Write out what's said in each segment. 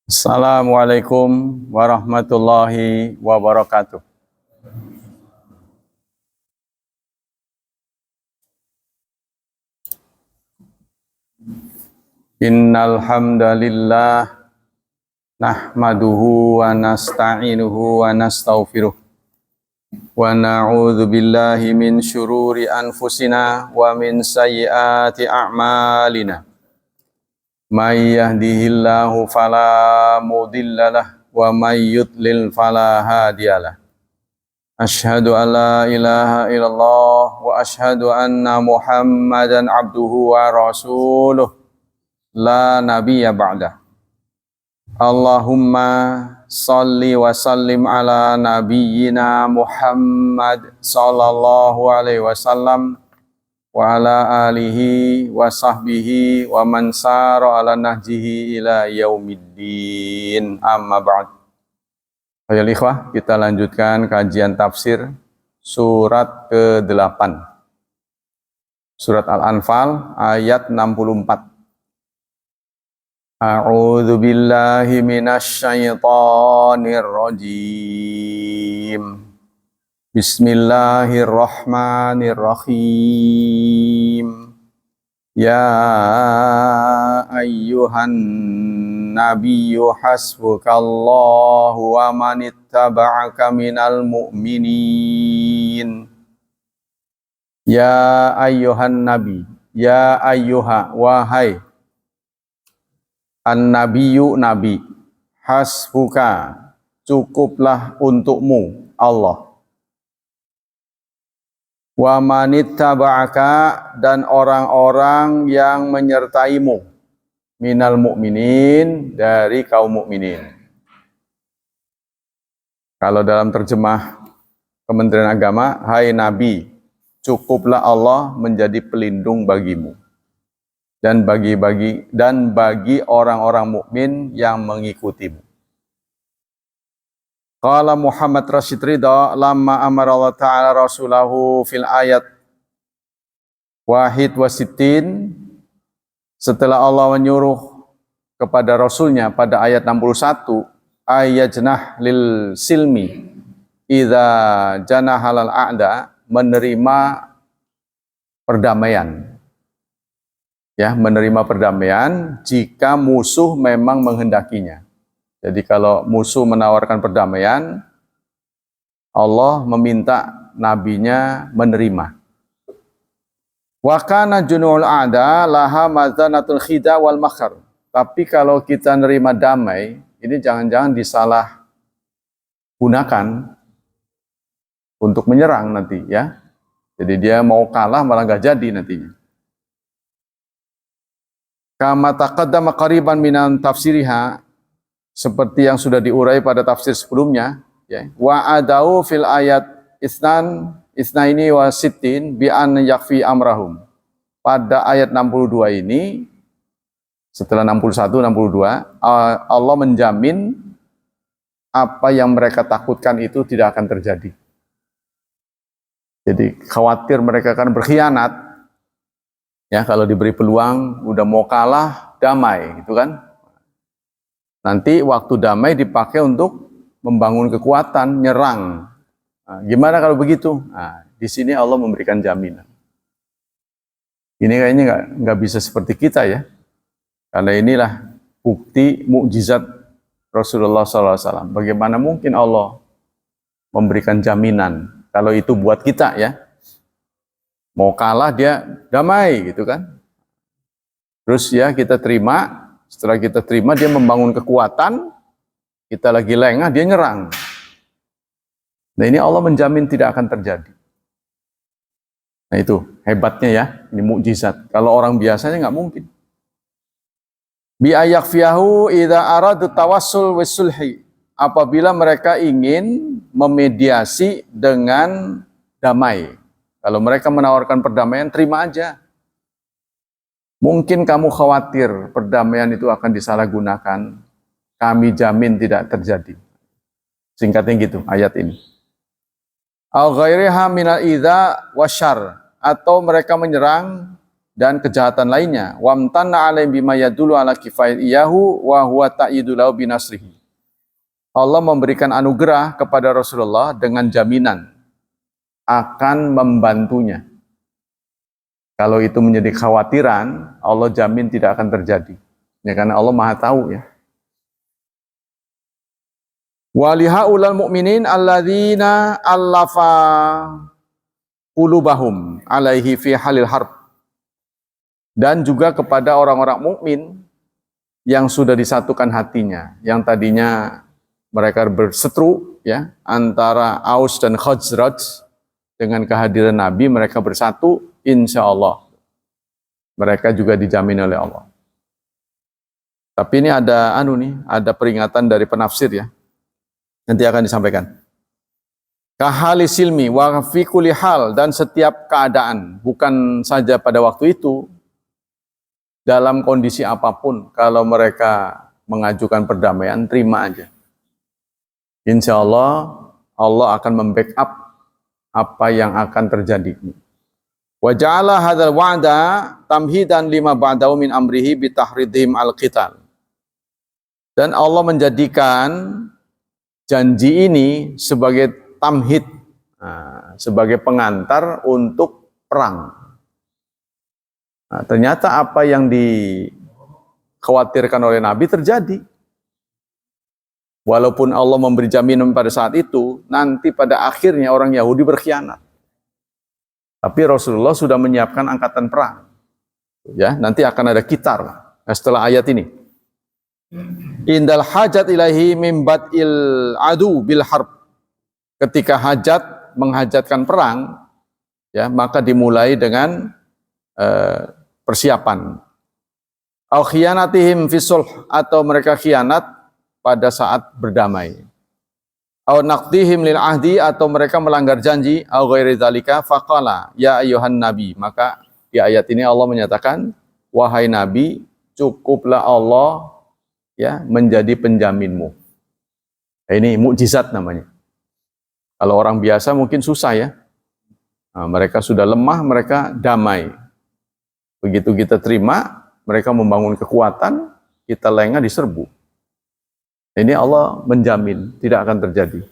Assalamualaikum warahmatullahi wabarakatuh. Innal hamdalillah nahmaduhu wa nasta'inuhu wa nastaghfiruh wa na'udzu billahi min syururi anfusina wa min sayyiati a'malina. May yahdihillahu fala mudhillalah wa may yudlil fala hadiyalah. Asyhadu an la ilaha illallah wa asyhadu anna Muhammadan abduhu wa rasuluh la nabiyya ba'dah. Allahumma salli wa sallim ala nabiyyina Muhammad sallallahu alaihi wasallam wa ala alihi wa sahbihi wa man sara ala nahjihi ila yaumiddin, amma ba'd. Ayo ikhwah, kita lanjutkan kajian tafsir surat ke-8. Surat Al-Anfal ayat 64. A'udzu billahi minasy syaithanir rajim. Bismillahirrahmanirrahim. Ya ayyuhan nabiyyu hasbukallahu wa manittaba'aka minal mu'minin. Ya ayyuhan nabi, ya ayyuha, wahai an-nabiyyu, nabi, hasbuka, cukuplah untukmu Allah, wa manittaba'aka, dan orang-orang yang menyertaimu, minal mu'minin, dari kaum mukminin. Kalau dalam terjemah Kementerian Agama, hai Nabi, cukuplah Allah menjadi pelindung bagimu dan bagi orang-orang mukmin yang mengikutimu. Qala Muhammad Rashid Ridha lamma amara Allah Ta'ala rasulahu fil ayat wahid wa sittin, setelah Allah menyuruh kepada Rasulnya pada ayat 61, ayajnah lil silmi idza janahalal a'da, menerima perdamaian. Ya, menerima perdamaian jika musuh memang menghendakinya. Jadi kalau musuh menawarkan perdamaian, Allah meminta nabinya menerima. Wa kana junul a'da laha mazanatul khida wal makhar. Tapi kalau kita nerima damai, ini jangan-jangan disalah gunakan untuk menyerang nanti, ya. Jadi dia mau kalah malah nggak jadi nantinya. Kama taqaddama qariban minan tafsiriha, seperti yang sudah diurai pada tafsir sebelumnya, ya. Wa adau fil ayat isnaini wa sittin bi an yakfi amrahum. Pada ayat 62 ini, setelah 61 62, Allah menjamin apa yang mereka takutkan itu tidak akan terjadi. Jadi khawatir mereka akan berkhianat. Ya, kalau diberi peluang udah mau kalah, damai gitu kan. Nanti waktu damai dipakai untuk membangun kekuatan, nyerang. Nah, gimana kalau begitu? Nah, di sini Allah memberikan jaminan. Ini kayaknya nggak bisa seperti kita, ya. Karena inilah bukti mukjizat Rasulullah SAW. Bagaimana mungkin Allah memberikan jaminan kalau itu buat kita, ya. Mau kalah dia damai gitu kan. Terus ya kita terima. Setelah kita terima, dia membangun kekuatan, kita lagi lengah, dia nyerang. Nah, ini Allah menjamin tidak akan terjadi. Nah, itu hebatnya, ya, ini mukjizat. Kalau orang biasanya nggak mungkin. Bi ayakfiyahu idza aradu tawassul wasulhi, apabila mereka ingin memediasi dengan damai. Kalau mereka menawarkan perdamaian, terima aja. Mungkin kamu khawatir perdamaian itu akan disalahgunakan. Kami jamin tidak terjadi. Singkatnya gitu ayat ini. Al ghairiha minal idza wasyarr, atau mereka menyerang dan kejahatan lainnya. Wamtanna alaihim bima yadullu ala kifayatihi wa huwa ta'yidu lahu binasrihi. Allah memberikan anugerah kepada Rasulullah dengan jaminan akan membantunya. Kalau itu menjadi kekhawatiran, Allah jamin tidak akan terjadi. Ya, karena Allah Maha tahu ya. Walihaulal mu'minin alladzina allafa qulubahum alaihi fi halil harb. Dan juga kepada orang-orang mukmin yang sudah disatukan hatinya, yang tadinya mereka berseteru ya antara Aus dan Khazraj, dengan kehadiran Nabi mereka bersatu, insya Allah mereka juga dijamin oleh Allah. Tapi ini ada ada peringatan dari penafsir ya. Nanti akan disampaikan. Kahali silmi wa fi kulli hal, dan setiap keadaan, bukan saja pada waktu itu, dalam kondisi apapun, kalau mereka mengajukan perdamaian, terima aja. Insya Allah, Allah akan membackup apa yang akan terjadi. Wa ja'ala hadzal wa'da tamhidan lima ba'dahu min amrihi bi tahridhim al-qital. Dan Allah menjadikan janji ini sebagai tamhid, sebagai pengantar untuk perang. Nah, ternyata apa yang dikhawatirkan oleh Nabi terjadi. Walaupun Allah memberi jaminan pada saat itu, nanti pada akhirnya orang Yahudi berkhianat. Tapi Rasulullah sudah menyiapkan angkatan perang. Ya, nanti akan ada kitar setelah ayat ini. Indal hajat ilahi min bad'il adu bil harb. Ketika hajat menghajatkan perang, ya, maka dimulai dengan persiapan. Au khiyanatihim fi sulh, atau mereka khianat pada saat berdamai. Au naqdihim lil ahdi, atau mereka melanggar janji. Au ghairi dzalika faqala ya ayyuhan nabi. Maka di ayat ini Allah menyatakan, wahai nabi, cukuplah Allah ya menjadi penjaminmu. Ini mukjizat namanya. Kalau orang biasa mungkin susah ya. Nah, mereka sudah lemah, mereka damai. Begitu kita terima, mereka membangun kekuatan, kita lengah diserbu. Ini Allah menjamin tidak akan terjadi.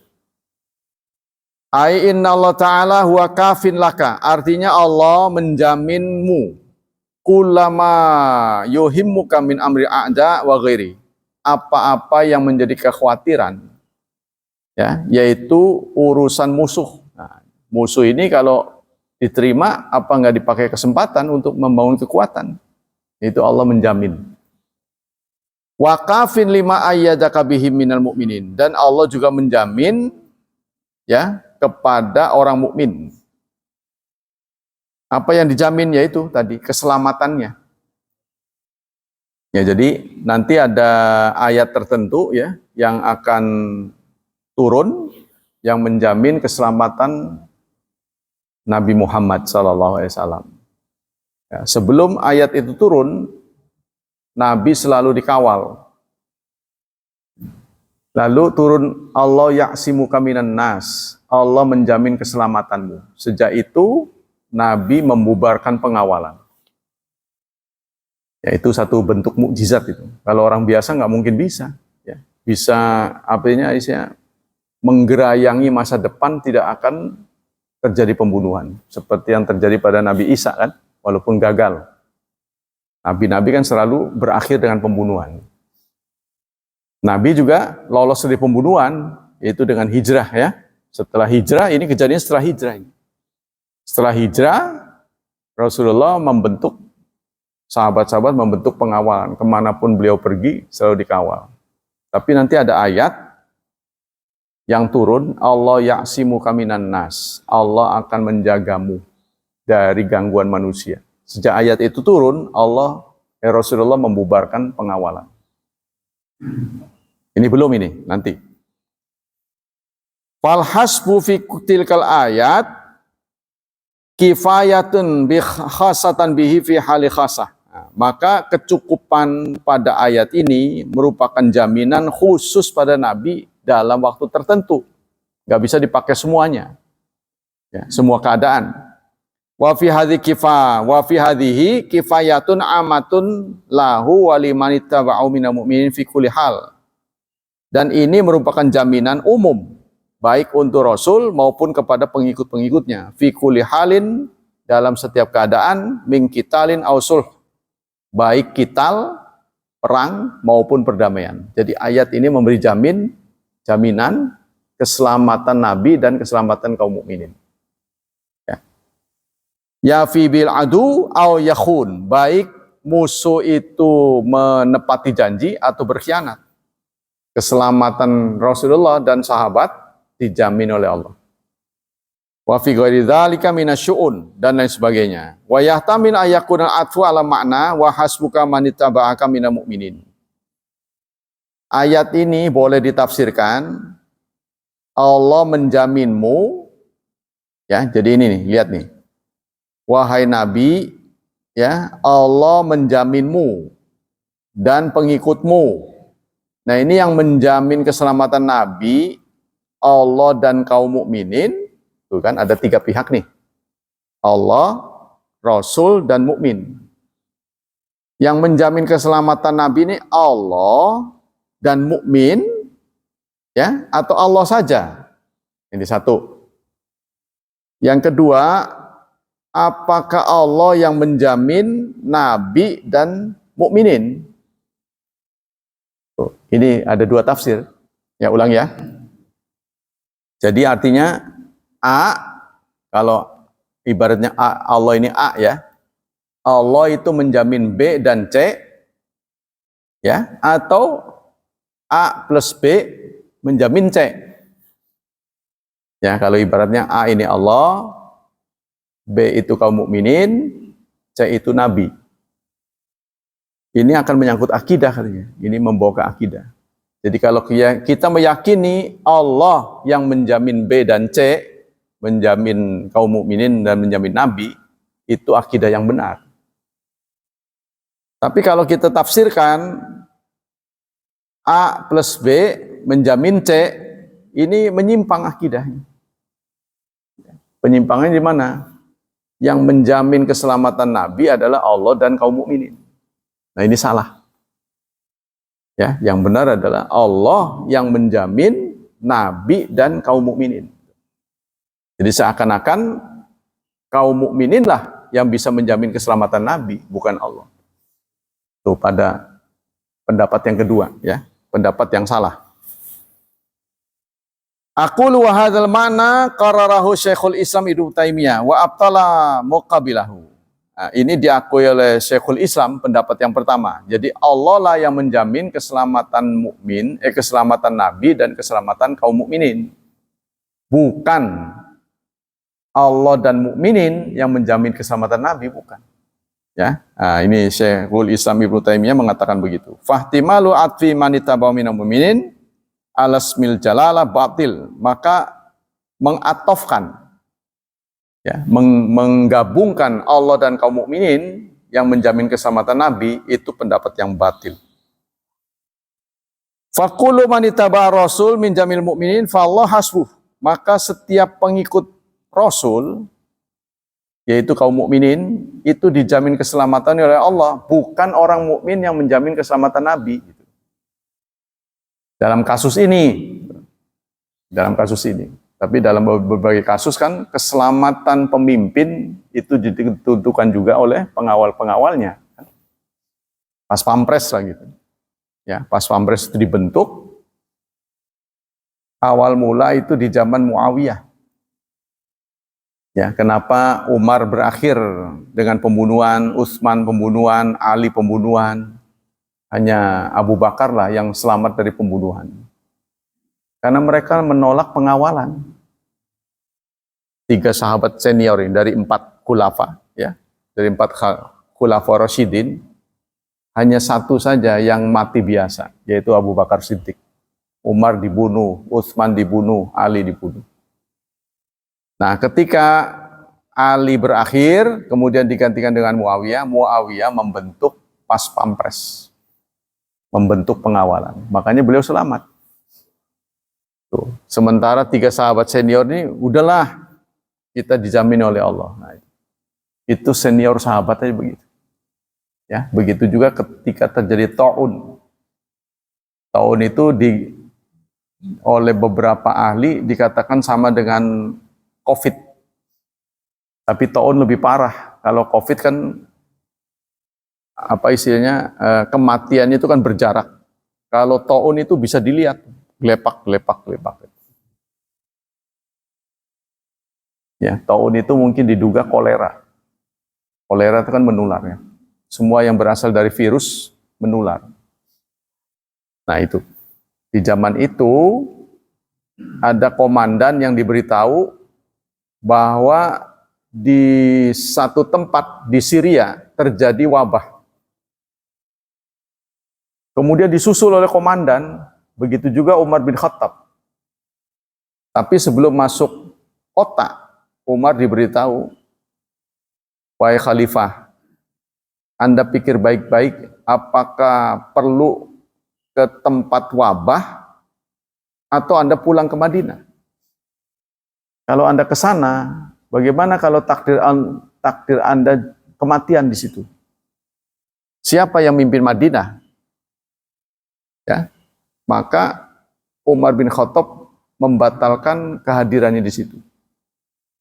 Ai inna Allah Ta'ala huwa kafin laka. Artinya Allah menjaminmu. Kullama yuhimmuka min amri a'da wa ghairi. Apa-apa yang menjadi kekhawatiran, ya, yaitu urusan musuh. Nah, musuh ini kalau diterima, apa nggak dipakai kesempatan untuk membangun kekuatan? Itu Allah menjamin. Wa kafin lima ayyadaka bihim minal mu'minin. Dan Allah juga menjamin ya kepada orang mukmin. Apa yang dijamin yaitu tadi keselamatannya. Ya, jadi nanti ada ayat tertentu ya yang akan turun yang menjamin keselamatan Nabi Muhammad SAW. Ya, sebelum ayat itu turun, Nabi selalu dikawal. Lalu turun Allah ya'simuka minan nas. Allah menjamin keselamatanmu. Sejak itu Nabi membubarkan pengawalan. Ya, itu satu bentuk mukjizat itu. Kalau orang biasa nggak mungkin bisa. Ya, bisa menggerayangi masa depan, tidak akan terjadi pembunuhan. Seperti yang terjadi pada Nabi Isa kan, walaupun gagal. Nabi-nabi kan selalu berakhir dengan pembunuhan. Nabi juga lolos dari pembunuhan, yaitu dengan hijrah ya. Setelah hijrah, ini kejadian setelah hijrah. Setelah hijrah, Rasulullah membentuk, sahabat-sahabat membentuk pengawalan. Kemanapun beliau pergi, selalu dikawal. Tapi nanti ada ayat yang turun, Allah ya'simuka minan nas. Allah akan menjagamu dari gangguan manusia. Sejak ayat itu turun, Rasulullah membubarkan pengawalan. Ini belum ini, nanti. Fal hasbu fi tilkal ayat kifayatun bi khasatan bihi fi hali khasah. Nah, maka kecukupan pada ayat ini merupakan jaminan khusus pada Nabi dalam waktu tertentu. Nggak bisa dipakai semuanya. Ya, semua keadaan. Wa fi hadhihi kifayatun amatun lahu wa liman ittaba'u minal mu'minin fi kulli hal. Dan ini merupakan jaminan umum baik untuk Rasul maupun kepada pengikut-pengikutnya. Fi kulli halin, dalam setiap keadaan, min qitalin aw sulh, baik qital, perang maupun perdamaian. Jadi ayat ini memberi jaminan keselamatan Nabi dan keselamatan kaum mukminin. Ya fi bil adu au yakhun, baik musuh itu menepati janji atau berkhianat. Keselamatan Rasulullah dan sahabat dijamin oleh Allah. Wa fi ghairi dzalika minasyu'un, dan lain sebagainya. Wa yahtamil ayakuna atfu ala makna wa hasbuka man ittaba'aka minal mu'minin. Ayat ini boleh ditafsirkan Allah menjaminmu, ya. Jadi ini nih, lihat nih. Wahai Nabi, ya, Allah menjaminmu dan pengikutmu. Nah, ini yang menjamin keselamatan Nabi, Allah dan kaum mukminin. Tuh kan ada 3 pihak nih. Allah, Rasul dan mukmin. Yang menjamin keselamatan Nabi ini Allah dan mukmin, ya, atau Allah saja. Ini satu. Yang kedua, apakah Allah yang menjamin Nabi dan mukminin? Ini ada 2 tafsir. Ya, ulang ya. Jadi artinya A, kalau ibaratnya A, Allah ini A ya. Allah itu menjamin B dan C, ya, atau A plus B menjamin C. Ya, kalau ibaratnya A ini Allah, B itu kaum mukminin, C itu Nabi. Ini akan menyangkut akidah katanya. Ini membawa ke akidah. Jadi kalau kita meyakini Allah yang menjamin B dan C, menjamin kaum mukminin dan menjamin Nabi, itu akidah yang benar. Tapi kalau kita tafsirkan A plus B menjamin C, ini menyimpang akidahnya. Penyimpangannya di mana? Yang menjamin keselamatan Nabi adalah Allah dan kaum mukminin. Nah, ini salah. Ya, yang benar adalah Allah yang menjamin Nabi dan kaum mukminin. Jadi seakan-akan kaum mukmininlah yang bisa menjamin keselamatan Nabi, bukan Allah. Itu pada pendapat yang kedua, ya, pendapat yang salah. Aqulu wa hadzal ma'na qararahu Syekhul Islam Ibnu Taimiyah wa abtala muqabilahu. Nah, ini diakui oleh Syekhul Islam, pendapat yang pertama. Jadi Allah lah yang menjamin keselamatan mukmin, keselamatan Nabi dan keselamatan kaum mukminin. Bukan Allah dan mukminin yang menjamin keselamatan Nabi, bukan. Ya, nah, ini Syekhul Islam Ibnu Taimiyah mengatakan begitu. Fahtimalu atfi manitabaw minal mu'minin alasmil jalalah batil, maka mengatofkan, ya, menggabungkan Allah dan kaum mukminin yang menjamin keselamatan Nabi, itu pendapat yang batil. Faqulu manitaba rasul min jamil mu'minin fallah hasbuh, maka setiap pengikut Rasul, yaitu kaum mukminin, itu dijamin keselamatan oleh Allah, bukan orang mukmin yang menjamin keselamatan Nabi. Dalam kasus ini, tapi dalam berbagai kasus kan keselamatan pemimpin itu ditentukan juga oleh pengawal-pengawalnya. Pas Pampres lah gitu. Ya, pas Pampres itu dibentuk, awal mula itu di zaman Muawiyah. Ya, kenapa Umar berakhir dengan pembunuhan, Utsman pembunuhan, Ali pembunuhan? Hanya Abu Bakar lah yang selamat dari pembunuhan. Karena mereka menolak pengawalan. 3 sahabat senior ini dari 4 khulafa, ya, dari 4 khulafa Rasyidin, hanya 1 saja yang mati biasa, yaitu Abu Bakar Siddiq. Umar dibunuh, Utsman dibunuh, Ali dibunuh. Nah, ketika Ali berakhir, kemudian digantikan dengan Muawiyah, Muawiyah membentuk Pas Pampres, membentuk pengawalan. Makanya beliau selamat. Tuh. Sementara 3 sahabat senior ini, udahlah, kita dijamin oleh Allah. Nah, Itu senior sahabat aja begitu. Ya, begitu juga ketika terjadi taun. Taun itu oleh beberapa ahli dikatakan sama dengan COVID. Tapi taun lebih parah. Kalau COVID kan apa istilahnya, kematiannya itu kan berjarak. Kalau taun itu bisa dilihat, gelepak. Ya, taun itu mungkin diduga kolera. Kolera itu kan menular ya. Semua yang berasal dari virus menular. Nah itu, di zaman itu ada komandan yang diberitahu bahwa di satu tempat di Syria terjadi wabah. Kemudian disusul oleh komandan, begitu juga Umar bin Khattab. Tapi sebelum masuk kota, Umar diberitahu, wahai khalifah, Anda pikir baik-baik apakah perlu ke tempat wabah atau Anda pulang ke Madinah? Kalau Anda ke sana, bagaimana kalau takdir Anda kematian di situ? Siapa yang mimpin Madinah? Ya, maka Umar bin Khattab membatalkan kehadirannya di situ.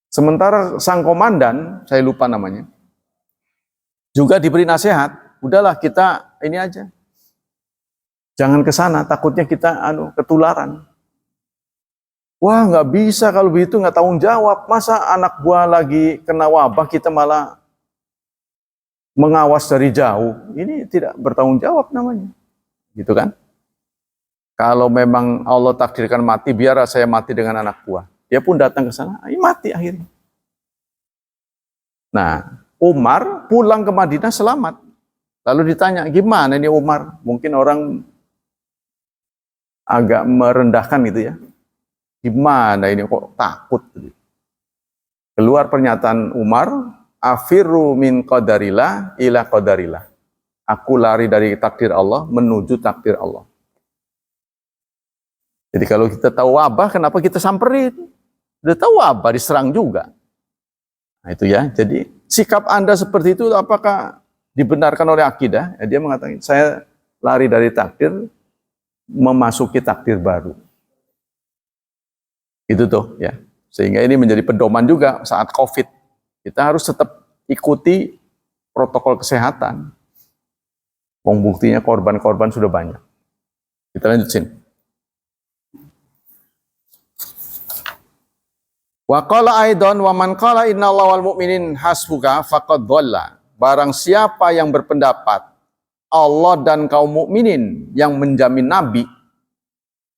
Sementara sang komandan, saya lupa namanya, juga diberi nasihat, udahlah kita ini aja, jangan ke sana, takutnya kita ketularan. Wah, nggak bisa kalau begitu, nggak tanggung jawab. Masa anak buah lagi kena wabah kita malah mengawas dari jauh? Ini tidak bertanggung jawab namanya, gitu kan? Kalau memang Allah takdirkan mati, biar saya mati dengan anak buah. Dia pun datang ke sana, mati akhirnya. Nah, Umar pulang ke Madinah selamat. Lalu ditanya, gimana ini Umar? Mungkin orang agak merendahkan gitu ya. Gimana ini kok takut? Keluar pernyataan Umar, afiru min qadarillah ila qadarillah. Aku lari dari takdir Allah menuju takdir Allah. Jadi kalau kita tahu wabah, kenapa kita samperin? Udah tahu wabah, diserang juga. Nah itu ya, jadi sikap Anda seperti itu apakah dibenarkan oleh akidah? Ya, dia mengatakan, saya lari dari takdir, memasuki takdir baru. Itu tuh ya. Sehingga ini menjadi pedoman juga saat COVID. Kita harus tetap ikuti protokol kesehatan. Wong buktinya korban-korban sudah banyak. Kita lanjutin. Wa qala aidan wa man qala innallaha wal mu'minin hasbuka faqad dhalla. Barang siapa yang berpendapat Allah dan kaum mukminin yang menjamin nabi,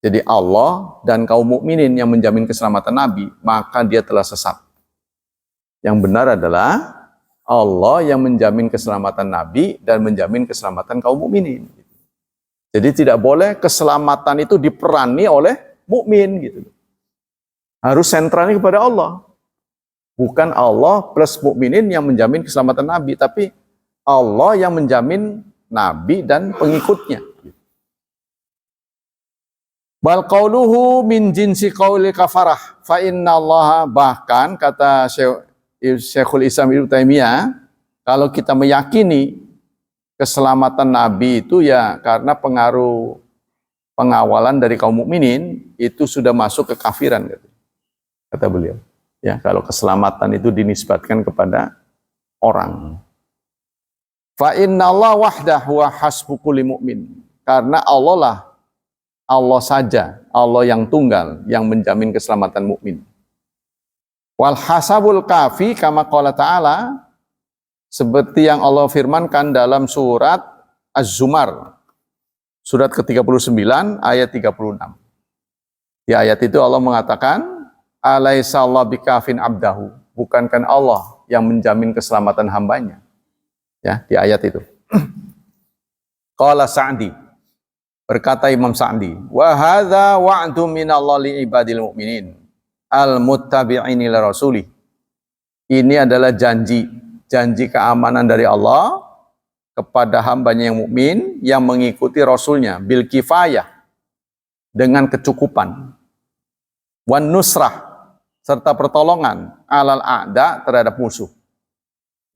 jadi Allah dan kaum mukminin yang menjamin keselamatan nabi, maka dia telah sesat. Yang benar adalah Allah yang menjamin keselamatan nabi dan menjamin keselamatan kaum mukminin. Jadi tidak boleh keselamatan itu diperani oleh mukmin gitu. Harus sentralnya kepada Allah. Bukan Allah plus mukminin yang menjamin keselamatan Nabi, tapi Allah yang menjamin Nabi dan pengikutnya. Bal qauluhu min jinsi qauli kafarah fa innallaha, bahkan kata Syekhul Islam Ibnu Taimiyah, kalau kita meyakini keselamatan Nabi itu ya karena pengaruh pengawalan dari kaum mukminin, itu sudah masuk ke kafiran gitu. Kata beliau, ya kalau keselamatan itu dinisbatkan kepada orang. Fa innallaha wahdahu wa hasbu kulli mu'min. Karena Allah saja, Allah yang tunggal yang menjamin keselamatan mukmin. Wal hasabul kafi kama qala ta'ala, seperti yang Allah firmankan dalam surat Az-Zumar, surat ke-39 ayat 36. Di ayat itu Allah mengatakan, alaihissallahu bikafin abdahu, bukankan Allah yang menjamin keselamatan hambanya. Ya, di ayat itu. Qala Sa'di, berkata Imam Sa'di, wa hadza wa'du minallahi li ibadil mu'minin al-muttabi'ini li rasulih. Ini adalah janji keamanan dari Allah kepada hambanya yang mukmin yang mengikuti rasulnya bil kifayah, dengan kecukupan, wan nusrah, serta pertolongan alal a'da, terhadap musuh.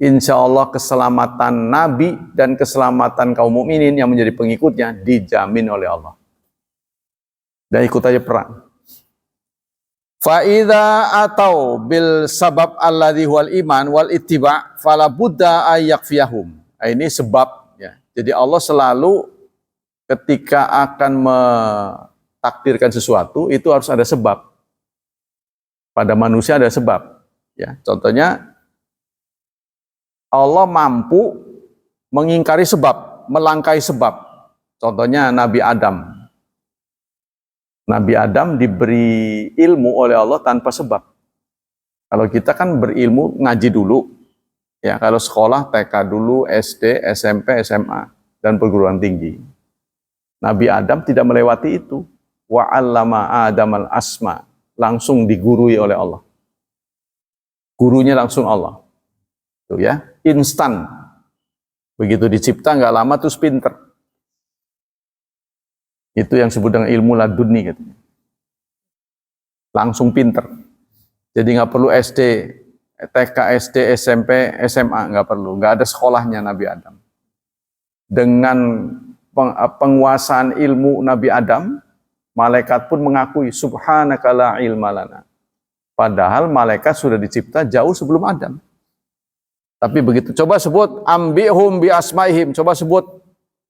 insya Allah keselamatan Nabi dan keselamatan kaum mukminin yang menjadi pengikutnya dijamin oleh Allah. Dan ikut aja perang. Fa'idha atau bil sabab alladhi huwal iman wal ittiba' fala budda ayyakfiyahum. Ini sebab ya. Jadi Allah selalu ketika akan mentakdirkan sesuatu itu harus ada sebab. Pada manusia ada sebab. Ya, contohnya Allah mampu mengingkari sebab, melangkai sebab. Contohnya Nabi Adam. Nabi Adam diberi ilmu oleh Allah tanpa sebab. Kalau kita kan berilmu ngaji dulu. Ya, kalau sekolah TK dulu, SD, SMP, SMA dan perguruan tinggi. Nabi Adam tidak melewati itu. Wa 'allama Adamal asma, langsung digurui oleh Allah. Gurunya langsung Allah. Tuh ya, instan. Begitu dicipta nggak lama terus pinter. Itu yang disebut dengan ilmu laduni katanya. Langsung pinter. Jadi nggak perlu SD, TK, SD, SMP, SMA, nggak perlu. Nggak ada sekolahnya Nabi Adam. Dengan penguasaan ilmu Nabi Adam, malaikat pun mengakui subhanaka la ilma lana. Padahal malaikat sudah dicipta jauh sebelum Adam. Tapi begitu, coba sebut ambihum bi asmaihim, coba sebut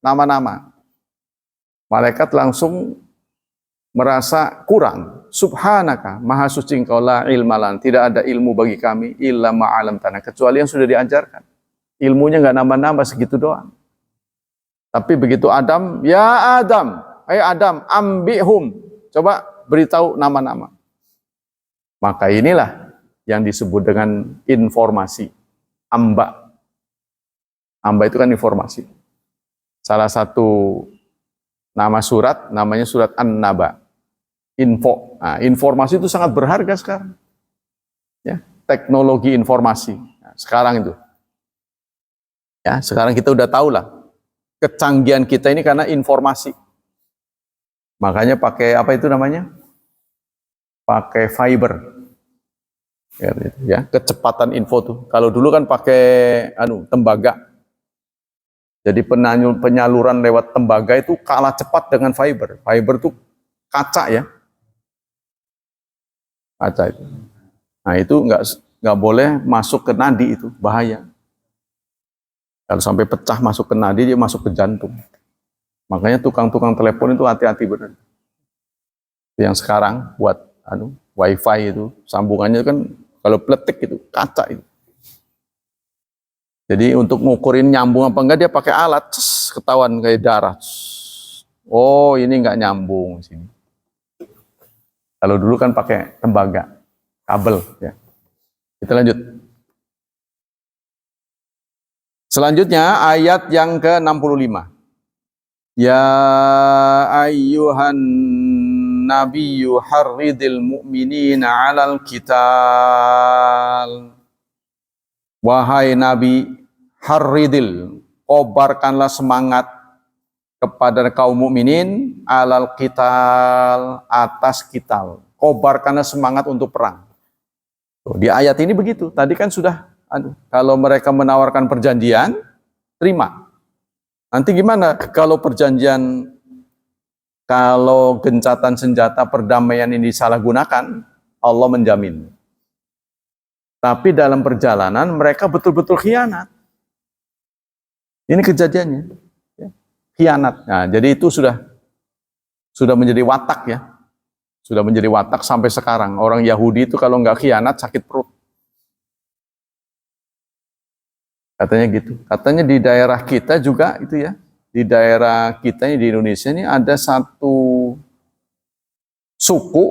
nama-nama. Malaikat langsung merasa kurang. Subhanaka, maha suci engkau, la ilma lana, tidak ada ilmu bagi kami illa ma'alam tanah, kecuali yang sudah diajarkan. Ilmunya nggak nambah-nambah segitu doang. Tapi begitu Adam, ya Adam, hai Adam, ambihum, coba beritahu nama-nama. Maka inilah yang disebut dengan informasi. Amba. Amba itu kan informasi. Salah satu nama surat, namanya surat An-Naba. Info. Nah, informasi itu sangat berharga sekarang. Ya, teknologi informasi. Nah, sekarang itu. Ya, sekarang kita udah tahu lah. Kecanggihan kita ini karena informasi. Makanya pakai apa itu namanya? Pakai fiber. Ya, kecepatan info tuh. Kalau dulu kan pakai tembaga. Jadi penyaluran lewat tembaga itu kalah cepat dengan fiber. Fiber tuh kaca ya. Kaca itu. Nah, itu nggak boleh masuk ke nadi, itu bahaya. Kalau sampai pecah masuk ke nadi, dia masuk ke jantung. Makanya tukang-tukang telepon itu hati-hati benar. Yang sekarang buat wifi itu sambungannya kan kalau peletik itu kaca itu. Jadi untuk ngukurin nyambung apa enggak dia pakai alat, ketahuan kayak darah. Oh, ini enggak nyambung sini. Kalau dulu kan pakai tembaga, kabel ya. Kita lanjut. Selanjutnya ayat yang ke-65. Ya ayyuhan nabiyyu harridil mu'minina 'alal qital. Wahai Nabi, harridil, kobarkanlah semangat kepada kaum mukminin 'alal qital, atas qital. Kobarkanlah semangat untuk perang. Tuh, di ayat ini begitu. Tadi kan sudah kalau mereka menawarkan perjanjian, terima. Nanti gimana kalau perjanjian, kalau gencatan senjata perdamaian ini disalahgunakan, Allah menjamin. Tapi dalam perjalanan mereka betul-betul khianat. Ini kejadiannya. Khianat. Nah, jadi itu sudah menjadi watak ya. Sudah menjadi watak sampai sekarang. Orang Yahudi itu kalau nggak khianat sakit perut. Katanya gitu. Katanya di daerah kita juga itu ya. Di daerah kita ini di Indonesia ini ada satu suku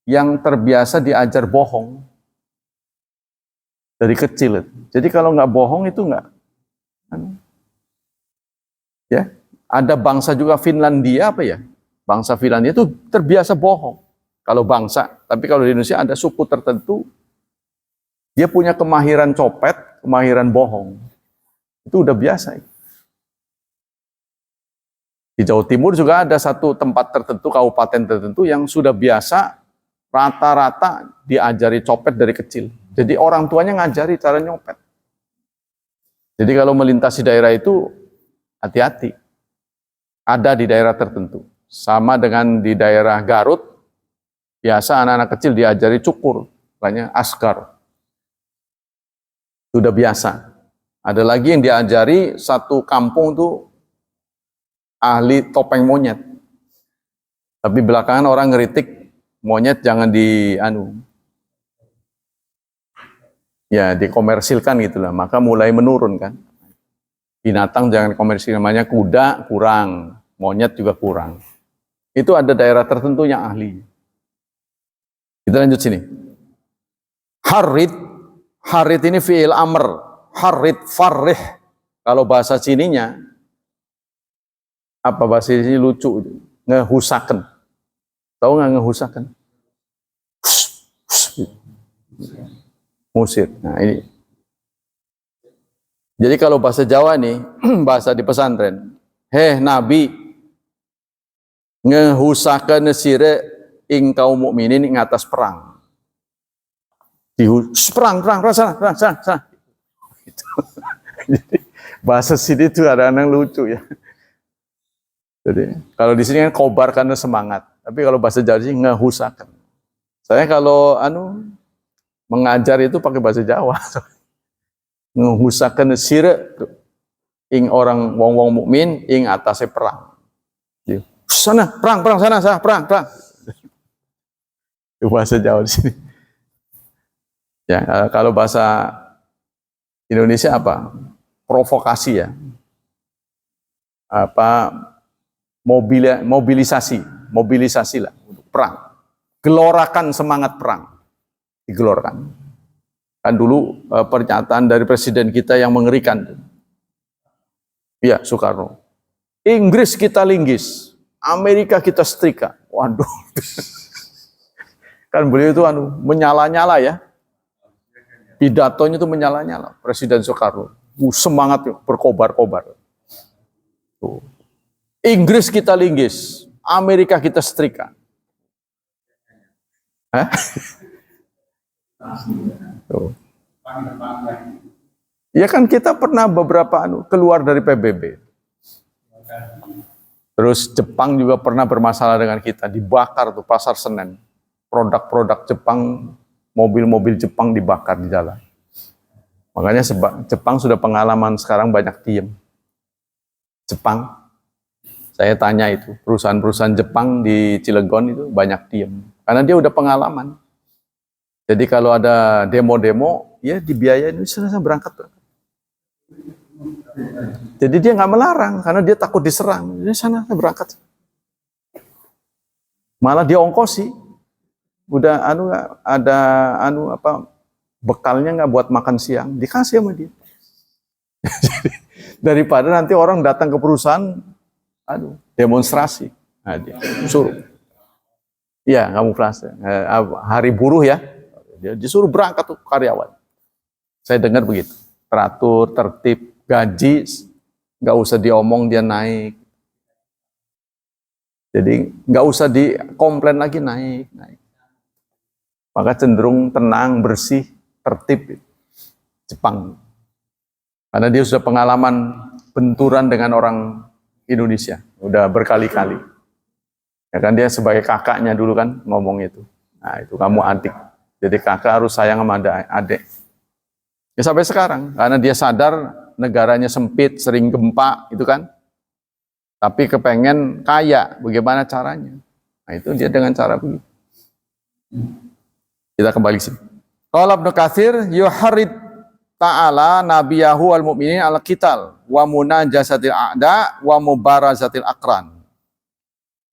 yang terbiasa diajar bohong dari kecil. Jadi kalau nggak bohong itu nggak. Ya, ada bangsa juga Finlandia apa ya? Bangsa Finlandia itu terbiasa bohong. Kalau bangsa, tapi kalau di Indonesia ada suku tertentu, dia punya kemahiran copet, kemahiran bohong. Itu udah biasa. Di Jawa Timur juga ada satu tempat tertentu, kabupaten tertentu yang sudah biasa rata-rata diajari copet dari kecil. Jadi orang tuanya ngajari cara nyopet. Jadi kalau melintasi daerah itu hati-hati. Ada di daerah tertentu. Sama dengan di daerah Garut, biasa anak-anak kecil diajari cukur, makanya askar. Sudah biasa. Ada lagi yang diajari satu kampung tuh ahli topeng monyet. Tapi belakangan orang ngeritik monyet jangan dikomersilkan gitulah. Maka mulai menurun kan. Binatang jangan komersil, namanya kuda kurang, monyet juga kurang. Itu ada daerah tertentu yang ahli. Kita lanjut sini. Harid ini fi'il amr. Harid farrih. Kalau bahasa sininya, apa bahasa ini lucu, ngehusaken. Tahu nggak ngehusaken? Musir. Nah ini. Jadi kalau bahasa Jawa nih, bahasa di pesantren, Nabi, ngehusaken sire ing kaum mukminin ing atas perang. Perang, sana. Gitu. Jadi, bahasa sini itu ada yang lucu ya. Jadi kalau di sini kan kobar karena semangat, tapi kalau bahasa Jawa sih ngehusaken. Saya kalau mengajar itu pakai bahasa Jawa. Ngehusaken sire ing orang wong mukmin ing atase perang. Sana perang sana perang. Itu bahasa Jawa di sini. Ya, kalau bahasa Indonesia apa? Provokasi ya. Apa mobilisasi lah untuk perang. Gelorakan semangat perang. Digelorkan. Kan dulu pernyataan dari presiden kita yang mengerikan. Iya, Soekarno. Inggris kita linggis, Amerika kita setrika. Waduh. Kan beliau itu menyala-nyala ya. Pidatonya itu menyala-nyala. Presiden Soekarno. Semangat berkobar-kobar. Tuh. Inggris kita linggis, Amerika kita setrika. Hah? Tuh. Ya kan kita pernah beberapa keluar dari PBB. Terus Jepang juga pernah bermasalah dengan kita, dibakar tuh pasar Senen. Produk-produk Jepang, mobil-mobil Jepang dibakar di jalan. Makanya Jepang sudah pengalaman, sekarang banyak diem. Jepang, saya tanya itu, perusahaan-perusahaan Jepang di Cilegon itu banyak diem. Karena dia udah pengalaman. Jadi kalau ada demo-demo, ya dibiayain, saya berangkat. Jadi dia nggak melarang, karena dia takut diserang. Jadi sana berangkat. Malah dia ongkosi. Udah ada bekalnya nggak buat makan siang, dikasih sama dia. Daripada nanti orang datang ke perusahaan, demonstrasi. Nah, dia suruh. Iya, kamu kelas. Hari buruh ya. Dia disuruh berangkat tuh karyawan. Saya dengar begitu. Teratur, tertib, gaji, nggak usah diomong dia naik. Jadi nggak usah dikomplain lagi naik. Maka cenderung tenang, bersih, tertib. Jepang. Karena dia sudah pengalaman benturan dengan orang Indonesia. Udah berkali-kali. Ya kan dia sebagai kakaknya dulu kan ngomong itu. Nah itu kamu adik. Jadi kakak harus sayang sama adik. Ya sampai sekarang, karena dia sadar negaranya sempit, sering gempa, itu kan. Tapi kepengen kaya, bagaimana caranya? Nah itu dia dengan cara begitu. Kita kembali sini. Qala Ibnu Katsir yuharrid ta'ala nabiyahu al-mu'minin al-qital wa munajasatil a'da wa mubarazatil aqran.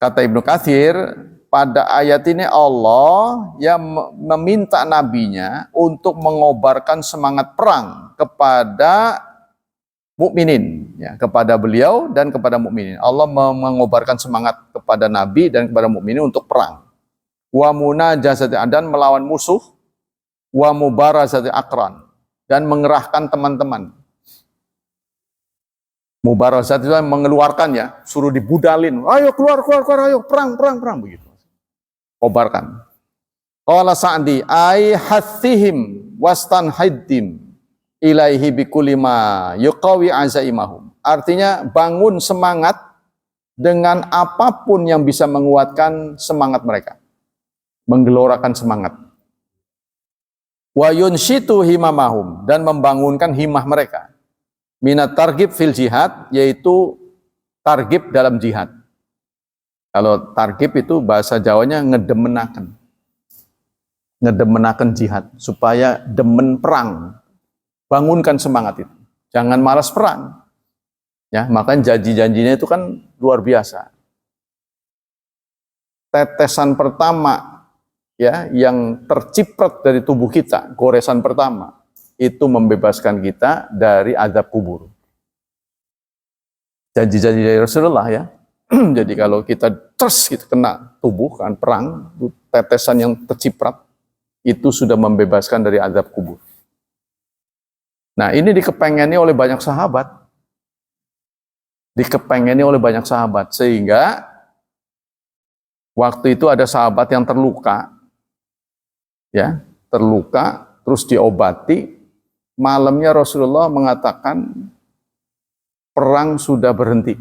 Kata Ibnu Katsir, pada ayat ini Allah yang meminta nabinya untuk mengobarkan semangat perang kepada mukminin, ya, kepada beliau dan kepada mukminin. Allah mengobarkan semangat kepada nabi dan kepada mukminin untuk perang. Wa munajazati adan, melawan musuh, wa mubarazati aqran, dan mengerahkan teman-teman. Mubarazat itu mengeluarkan ya, suruh dibudalin. Ayo keluar, ayo perang begitu. Kobarkan. Qala Sa'di ay hathihim wastan hiddim. ilaihi bikulli ma yuqawi azaimahum. Artinya bangun semangat dengan apapun yang bisa menguatkan semangat mereka. Menggelorakan semangat. Wa yunshitu himamahum, dan membangunkan himah mereka. Minat targib fil jihad, yaitu targib dalam jihad. Kalau targib itu bahasa Jawanya ngedemenaken. Ngedemenaken jihad, supaya demen perang. Bangunkan semangat itu. Jangan malas perang. Ya, makanya janji-janjinya itu kan luar biasa. Tetesan pertama ya yang terciprat dari tubuh kita, goresan pertama itu membebaskan kita dari azab kubur. Janji-janji dari Rasulullah ya. Jadi kalau kita kita kena tubuh kan perang, tetesan yang terciprat itu sudah membebaskan dari azab kubur. Nah, ini dikepengeni oleh banyak sahabat. Dikepengeni oleh banyak sahabat sehingga waktu itu ada sahabat yang terluka. Ya, terluka terus diobati. Malamnya Rasulullah mengatakan perang sudah berhenti.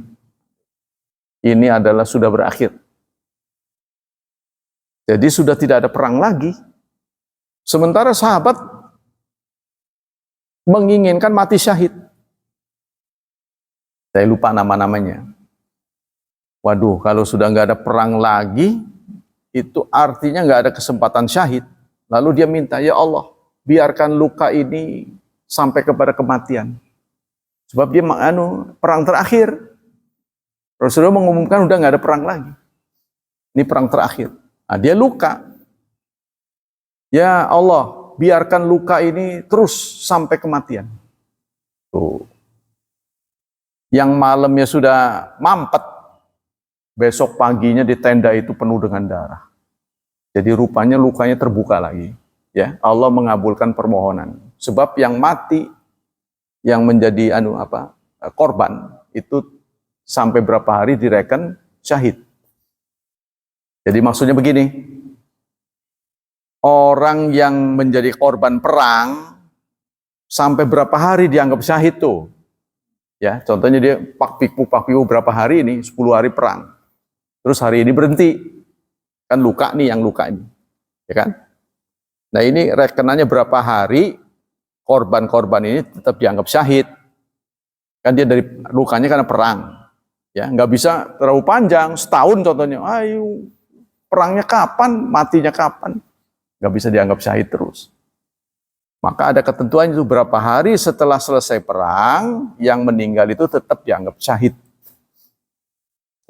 Ini adalah sudah berakhir. Jadi sudah tidak ada perang lagi. Sementara sahabat menginginkan mati syahid. Saya lupa nama-namanya. Waduh, kalau sudah nggak ada perang lagi, itu artinya nggak ada kesempatan syahid. Lalu dia minta, ya Allah, biarkan luka ini sampai kepada kematian. Sebab dia perang terakhir. Rasulullah mengumumkan udah nggak ada perang lagi. Ini perang terakhir. Nah, dia luka. Ya Allah, biarkan luka ini terus sampai kematian. Tuh. Yang malamnya sudah mampet, besok paginya di tenda itu penuh dengan darah. Jadi rupanya lukanya terbuka lagi. Ya, Allah mengabulkan permohonan. Sebab yang mati, yang menjadi korban itu sampai berapa hari direken syahid. Jadi maksudnya begini, orang yang menjadi korban perang sampai berapa hari dianggap syahid tuh. Ya, contohnya dia pakpiku berapa hari ini, 10 hari perang. Terus hari ini berhenti. Kan luka nih yang luka ini. Ya kan? Nah, ini rekenannya berapa hari korban-korban ini tetap dianggap syahid. Kan dia dari lukanya karena perang. Ya, nggak bisa terlalu panjang, setahun contohnya. Ayo, perangnya kapan, matinya kapan? Nggak bisa dianggap syahid terus. Maka ada ketentuan itu berapa hari setelah selesai perang, yang meninggal itu tetap dianggap syahid.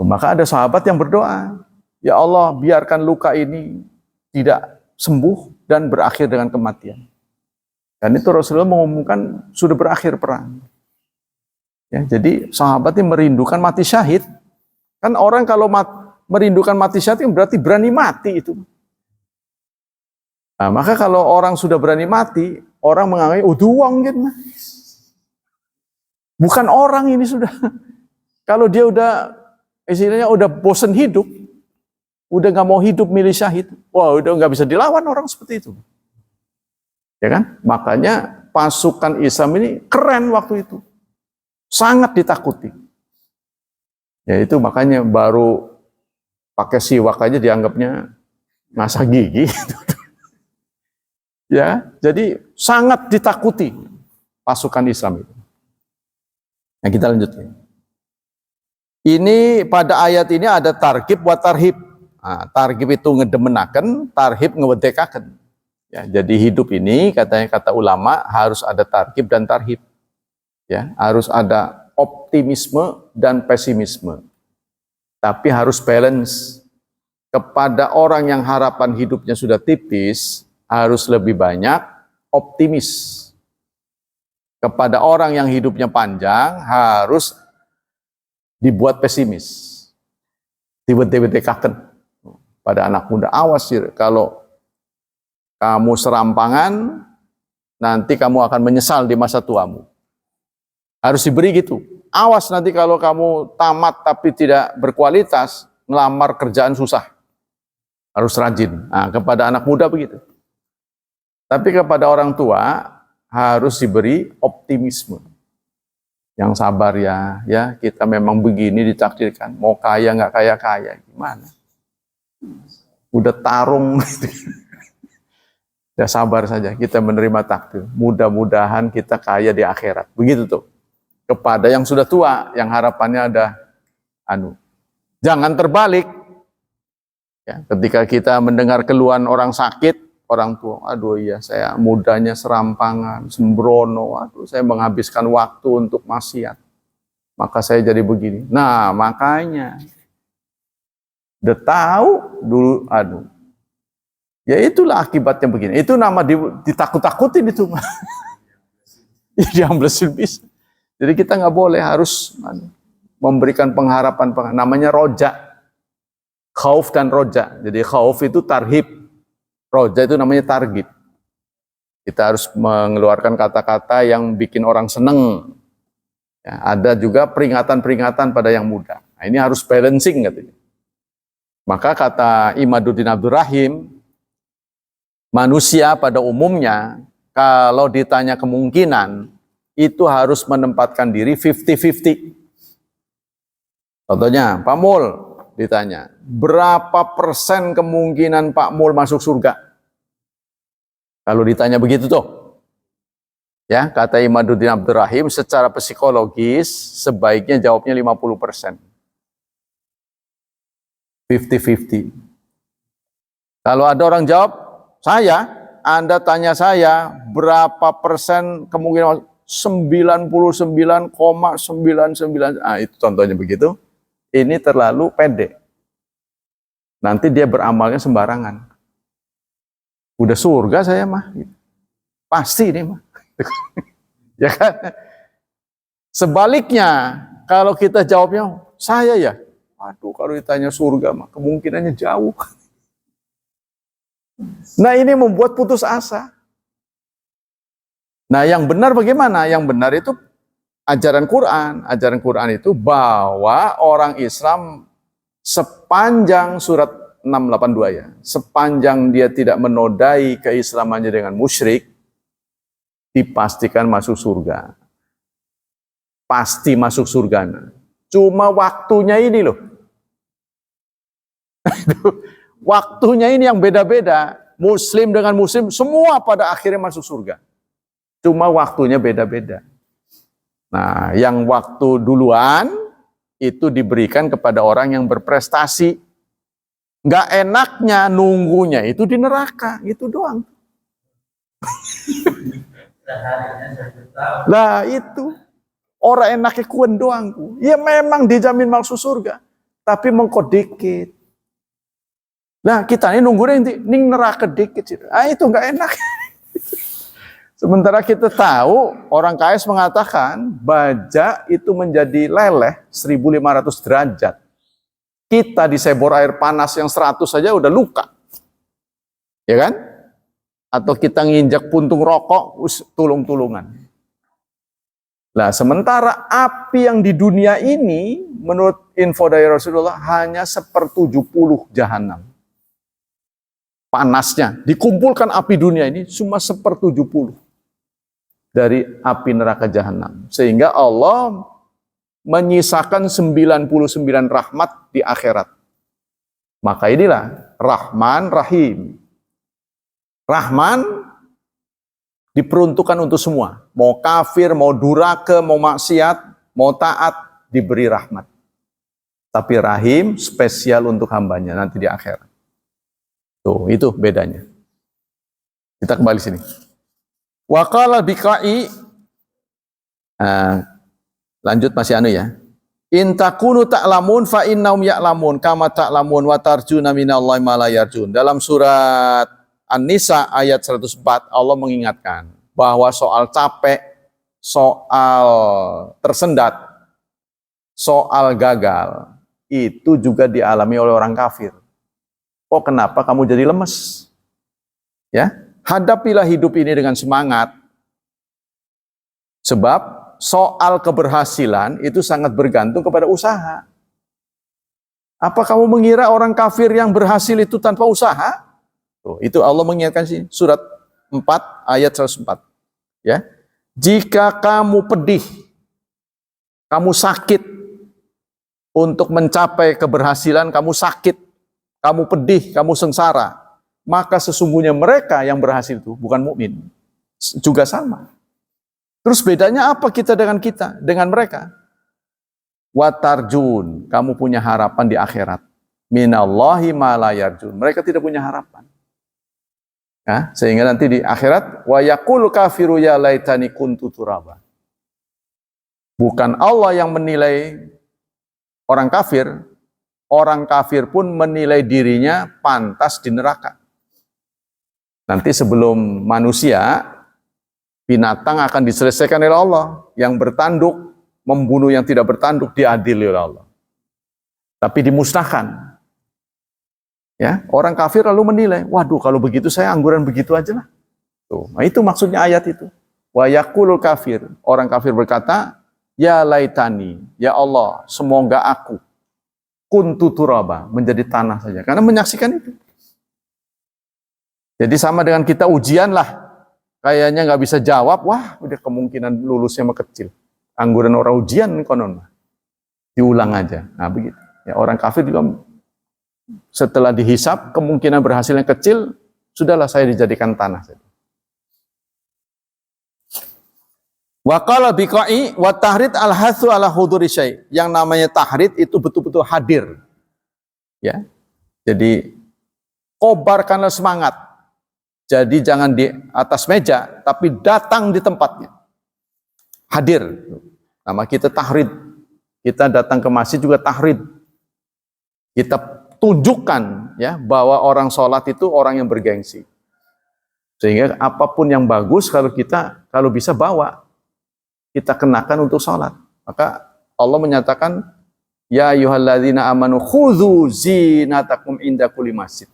Maka ada sahabat yang berdoa, ya Allah, biarkan luka ini tidak sembuh dan berakhir dengan kematian. Dan itu Rasulullah mengumumkan sudah berakhir perang. Ya, jadi sahabat ini merindukan mati syahid. Kan orang kalau merindukan mati syahid berarti berani mati itu. Nah, maka kalau orang sudah berani mati, orang menganggap duang gitu. Bukan orang ini sudah. Kalau dia udah istilahnya udah bosen hidup, udah nggak mau hidup milih syahid, wah udah nggak bisa dilawan orang seperti itu. Ya kan? Makanya pasukan Islam ini keren waktu itu. Sangat ditakuti. Ya itu makanya baru pakai siwak aja dianggapnya ngasah gigi. Ya, jadi sangat ditakuti pasukan Islam itu. Nah, kita lanjutkan. Ini pada ayat ini ada targhib wa tarhib. Nah, targhib itu ngedemenaken, tarhib ngewedekaken. Ya, jadi hidup ini kata ulama harus ada targhib dan tarhib. Ya, harus ada optimisme dan pesimisme. Tapi harus balance. Kepada orang yang harapan hidupnya sudah tipis, harus lebih banyak optimis. Kepada orang yang hidupnya panjang, harus dibuat pesimis. Diwedek-wedekaken. Pada anak muda, awas sih, kalau kamu serampangan, nanti kamu akan menyesal di masa tuamu. Harus diberi gitu. Awas nanti kalau kamu tamat tapi tidak berkualitas, ngelamar kerjaan susah. Harus rajin. Nah, kepada anak muda begitu. Tapi kepada orang tua, harus diberi optimisme. Yang sabar ya, kita memang begini ditakdirkan. Mau kaya nggak kaya-kaya, gimana? Udah tarung gitu. Ya sabar saja, kita menerima takdir. Mudah-mudahan kita kaya di akhirat. Begitu tuh. Kepada yang sudah tua, yang harapannya ada jangan terbalik. Ya, ketika kita mendengar keluhan orang sakit, orang tua, aduh iya saya mudanya serampangan, sembrono, aduh saya menghabiskan waktu untuk maksiat. Maka saya jadi begini. Nah, makanya udah tahu dulu, ya itulah akibatnya begini. Itu nama ditakut-takutin itu. Diamblesin bisa. Jadi kita nggak boleh, harus memberikan pengharapan, namanya roja. Khauf dan roja. Jadi khauf itu tarhib. Roja itu namanya target. Kita harus mengeluarkan kata-kata yang bikin orang seneng. Ya, ada juga peringatan-peringatan pada yang muda. Nah, ini harus balancing katanya. Maka kata Imaduddin Abdurrahim, manusia pada umumnya kalau ditanya kemungkinan itu harus menempatkan diri 50-50. Contohnya, Pak Mul ditanya, berapa persen kemungkinan Pak Mul masuk surga? Kalau ditanya begitu tuh, ya kata Imaduddin Abdurrahim, secara psikologis sebaiknya jawabnya 50%. 50-50. Kalau ada orang jawab, Anda tanya saya, berapa persen kemungkinan 99,99, itu contohnya begitu. Ini terlalu pede. Nanti dia beramalnya sembarangan. Udah surga saya mah. Pasti ini mah. Ya kan? Sebaliknya, kalau kita jawabnya, saya ya. Aduh, kalau ditanya surga mah kemungkinannya jauh. Nah, ini membuat putus asa. Nah, yang benar bagaimana? Yang benar itu ajaran Quran. Ajaran Quran itu bahwa orang Islam sepanjang surat 682 ya, sepanjang dia tidak menodai keislamannya dengan musyrik, dipastikan masuk surga. Pasti masuk surga. Cuma waktunya ini loh. Waktunya ini yang beda-beda. Muslim dengan muslim, semua pada akhirnya masuk surga. Cuma waktunya beda-beda. Nah, yang waktu duluan itu diberikan kepada orang yang berprestasi. Nggak enaknya nunggunya itu di neraka, gitu doang. Lah itu, orang enaknya kuen doang. Ya memang dijamin masuk surga, tapi mengkot dikit. Nah kita ini nunggunya ning neraka dikit. Itu nggak enak. Sementara kita tahu, orang KS mengatakan, baja itu menjadi leleh 1500 derajat. Kita disebor air panas yang 100 saja udah luka. Ya kan? Atau kita nginjak puntung rokok, tulung-tulungan. Nah, sementara api yang di dunia ini, menurut info dari Rasulullah, hanya 1/70 jahanam. Panasnya, dikumpulkan api dunia ini, cuma 1/70. Dari api neraka jahanam. Sehingga Allah menyisakan 99 rahmat di akhirat. Maka inilah Rahman Rahim. Rahman diperuntukkan untuk semua. Mau kafir, mau duraka, mau maksiat, mau taat, diberi rahmat. Tapi Rahim spesial untuk hambanya nanti di akhirat. Tuh, itu bedanya. Kita kembali sini. Wa qala biqai, lanjut masih ya. In takunu ta'lamun fa innahum ya'lamun kama ta'lamun wa tarjuna minallahi ma la yarjun. Dalam surat An-Nisa ayat 104 Allah mengingatkan bahwa soal capek, soal tersendat, soal gagal itu juga dialami oleh orang kafir. Oh, kenapa kamu jadi lemes? Ya? Hadapilah hidup ini dengan semangat. Sebab soal keberhasilan itu sangat bergantung kepada usaha. Apa kamu mengira orang kafir yang berhasil itu tanpa usaha? Tuh, itu Allah mengingatkan sih, surat 4 ayat 104. Ya, jika kamu pedih, kamu sakit untuk mencapai keberhasilan, kamu sakit, kamu pedih, kamu sengsara, maka sesungguhnya mereka yang berhasil itu bukan mukmin, juga sama. Terus bedanya apa kita, dengan mereka? Watarjun, kamu punya harapan di akhirat. Minallahi ma la yarjun. Mereka tidak punya harapan. Ya, sehingga nanti di akhirat wa yaqulu kafiru ya laitani kuntu turaba. Bukan Allah yang menilai orang kafir pun menilai dirinya pantas di neraka. Nanti sebelum manusia, binatang akan diselesaikan oleh Allah. Yang bertanduk, membunuh yang tidak bertanduk, diadili oleh Allah. Tapi dimusnahkan. Ya, orang kafir lalu menilai, waduh kalau begitu saya angguran begitu aja lah. Tuh, nah itu maksudnya ayat itu. Wa yaqulul kafir, orang kafir berkata, ya laitani, ya Allah, semoga aku kuntu turaba, menjadi tanah saja. Karena menyaksikan itu. Jadi sama dengan kita ujian lah. Kayaknya nggak bisa jawab, wah udah kemungkinan lulusnya mah kecil. Angguran orang ujian konon. Diulang aja. Nah begitu. Ya, orang kafir juga setelah dihisap, kemungkinan berhasilnya kecil, sudahlah saya dijadikan tanah saja. Wa qala biqa'i wa tahrid al-hathu ala huduri syai'. Yang namanya tahrid itu betul-betul hadir. Ya. Jadi kobarkanlah semangat. Jadi jangan di atas meja, tapi datang di tempatnya. Hadir. Nama kita tahrid. Kita datang ke masjid juga tahrid. Kita tunjukkan ya bahwa orang sholat itu orang yang bergengsi. Sehingga apapun yang bagus kalau bisa bawa, kita kenakan untuk sholat. Maka Allah menyatakan, ya ayyuhalladzina amanu khudzu zinatakum inda kulli masjid.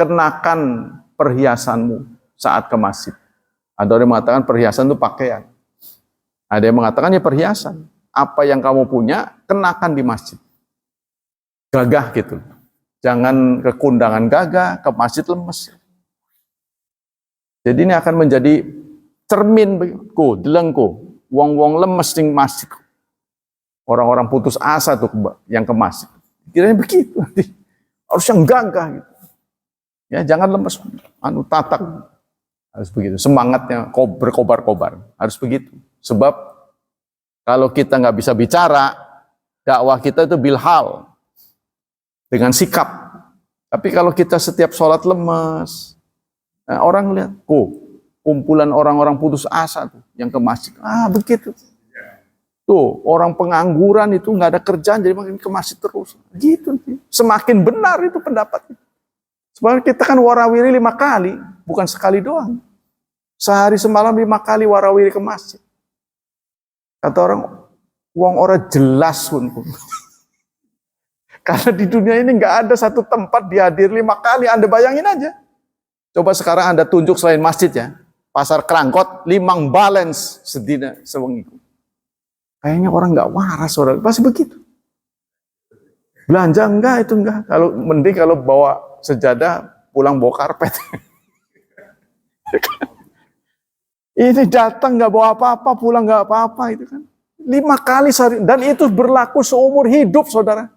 Kenakan perhiasanmu saat ke masjid. Ada orang yang mengatakan perhiasan itu pakaian. Ada yang mengatakan ya perhiasan. Apa yang kamu punya, kenakan di masjid. Gagah gitu. Jangan ke kondangan gagah, ke masjid lemes. Jadi ini akan menjadi cermin delengku, wong-wong lemes di masjid. Orang-orang putus asa tuh yang ke masjid. Kiranya begitu nanti. Harus yang gagah gitu. Ya, jangan lemes, tatak. Harus begitu. Semangatnya berkobar-kobar. Harus begitu. Sebab kalau kita nggak bisa bicara, dakwah kita itu bilhal. Dengan sikap. Tapi kalau kita setiap sholat lemes, nah orang lihat, kumpulan orang-orang putus asa tuh yang ke masjid. Begitu. Tuh, orang pengangguran itu nggak ada kerjaan, jadi makin ke masjid terus. Gitu. Semakin benar itu pendapatnya. Sebenarnya kita kan warawiri 5 kali, bukan sekali doang. Sehari semalam 5 kali warawiri ke masjid. Kata orang, uang orang jelas pun. Karena di dunia ini nggak ada satu tempat dihadir 5 kali, Anda bayangin aja. Coba sekarang Anda tunjuk selain masjid ya, pasar Kerangkot, 5 balance sedina sewengi. Kayaknya orang nggak waras, orang pasti begitu. Belanja enggak, itu enggak. Mending kalau bawa sejadah, pulang bawa karpet. Ini datang nggak bawa apa-apa, pulang nggak apa-apa, itu kan. 5 kali sehari, dan itu berlaku seumur hidup, saudara.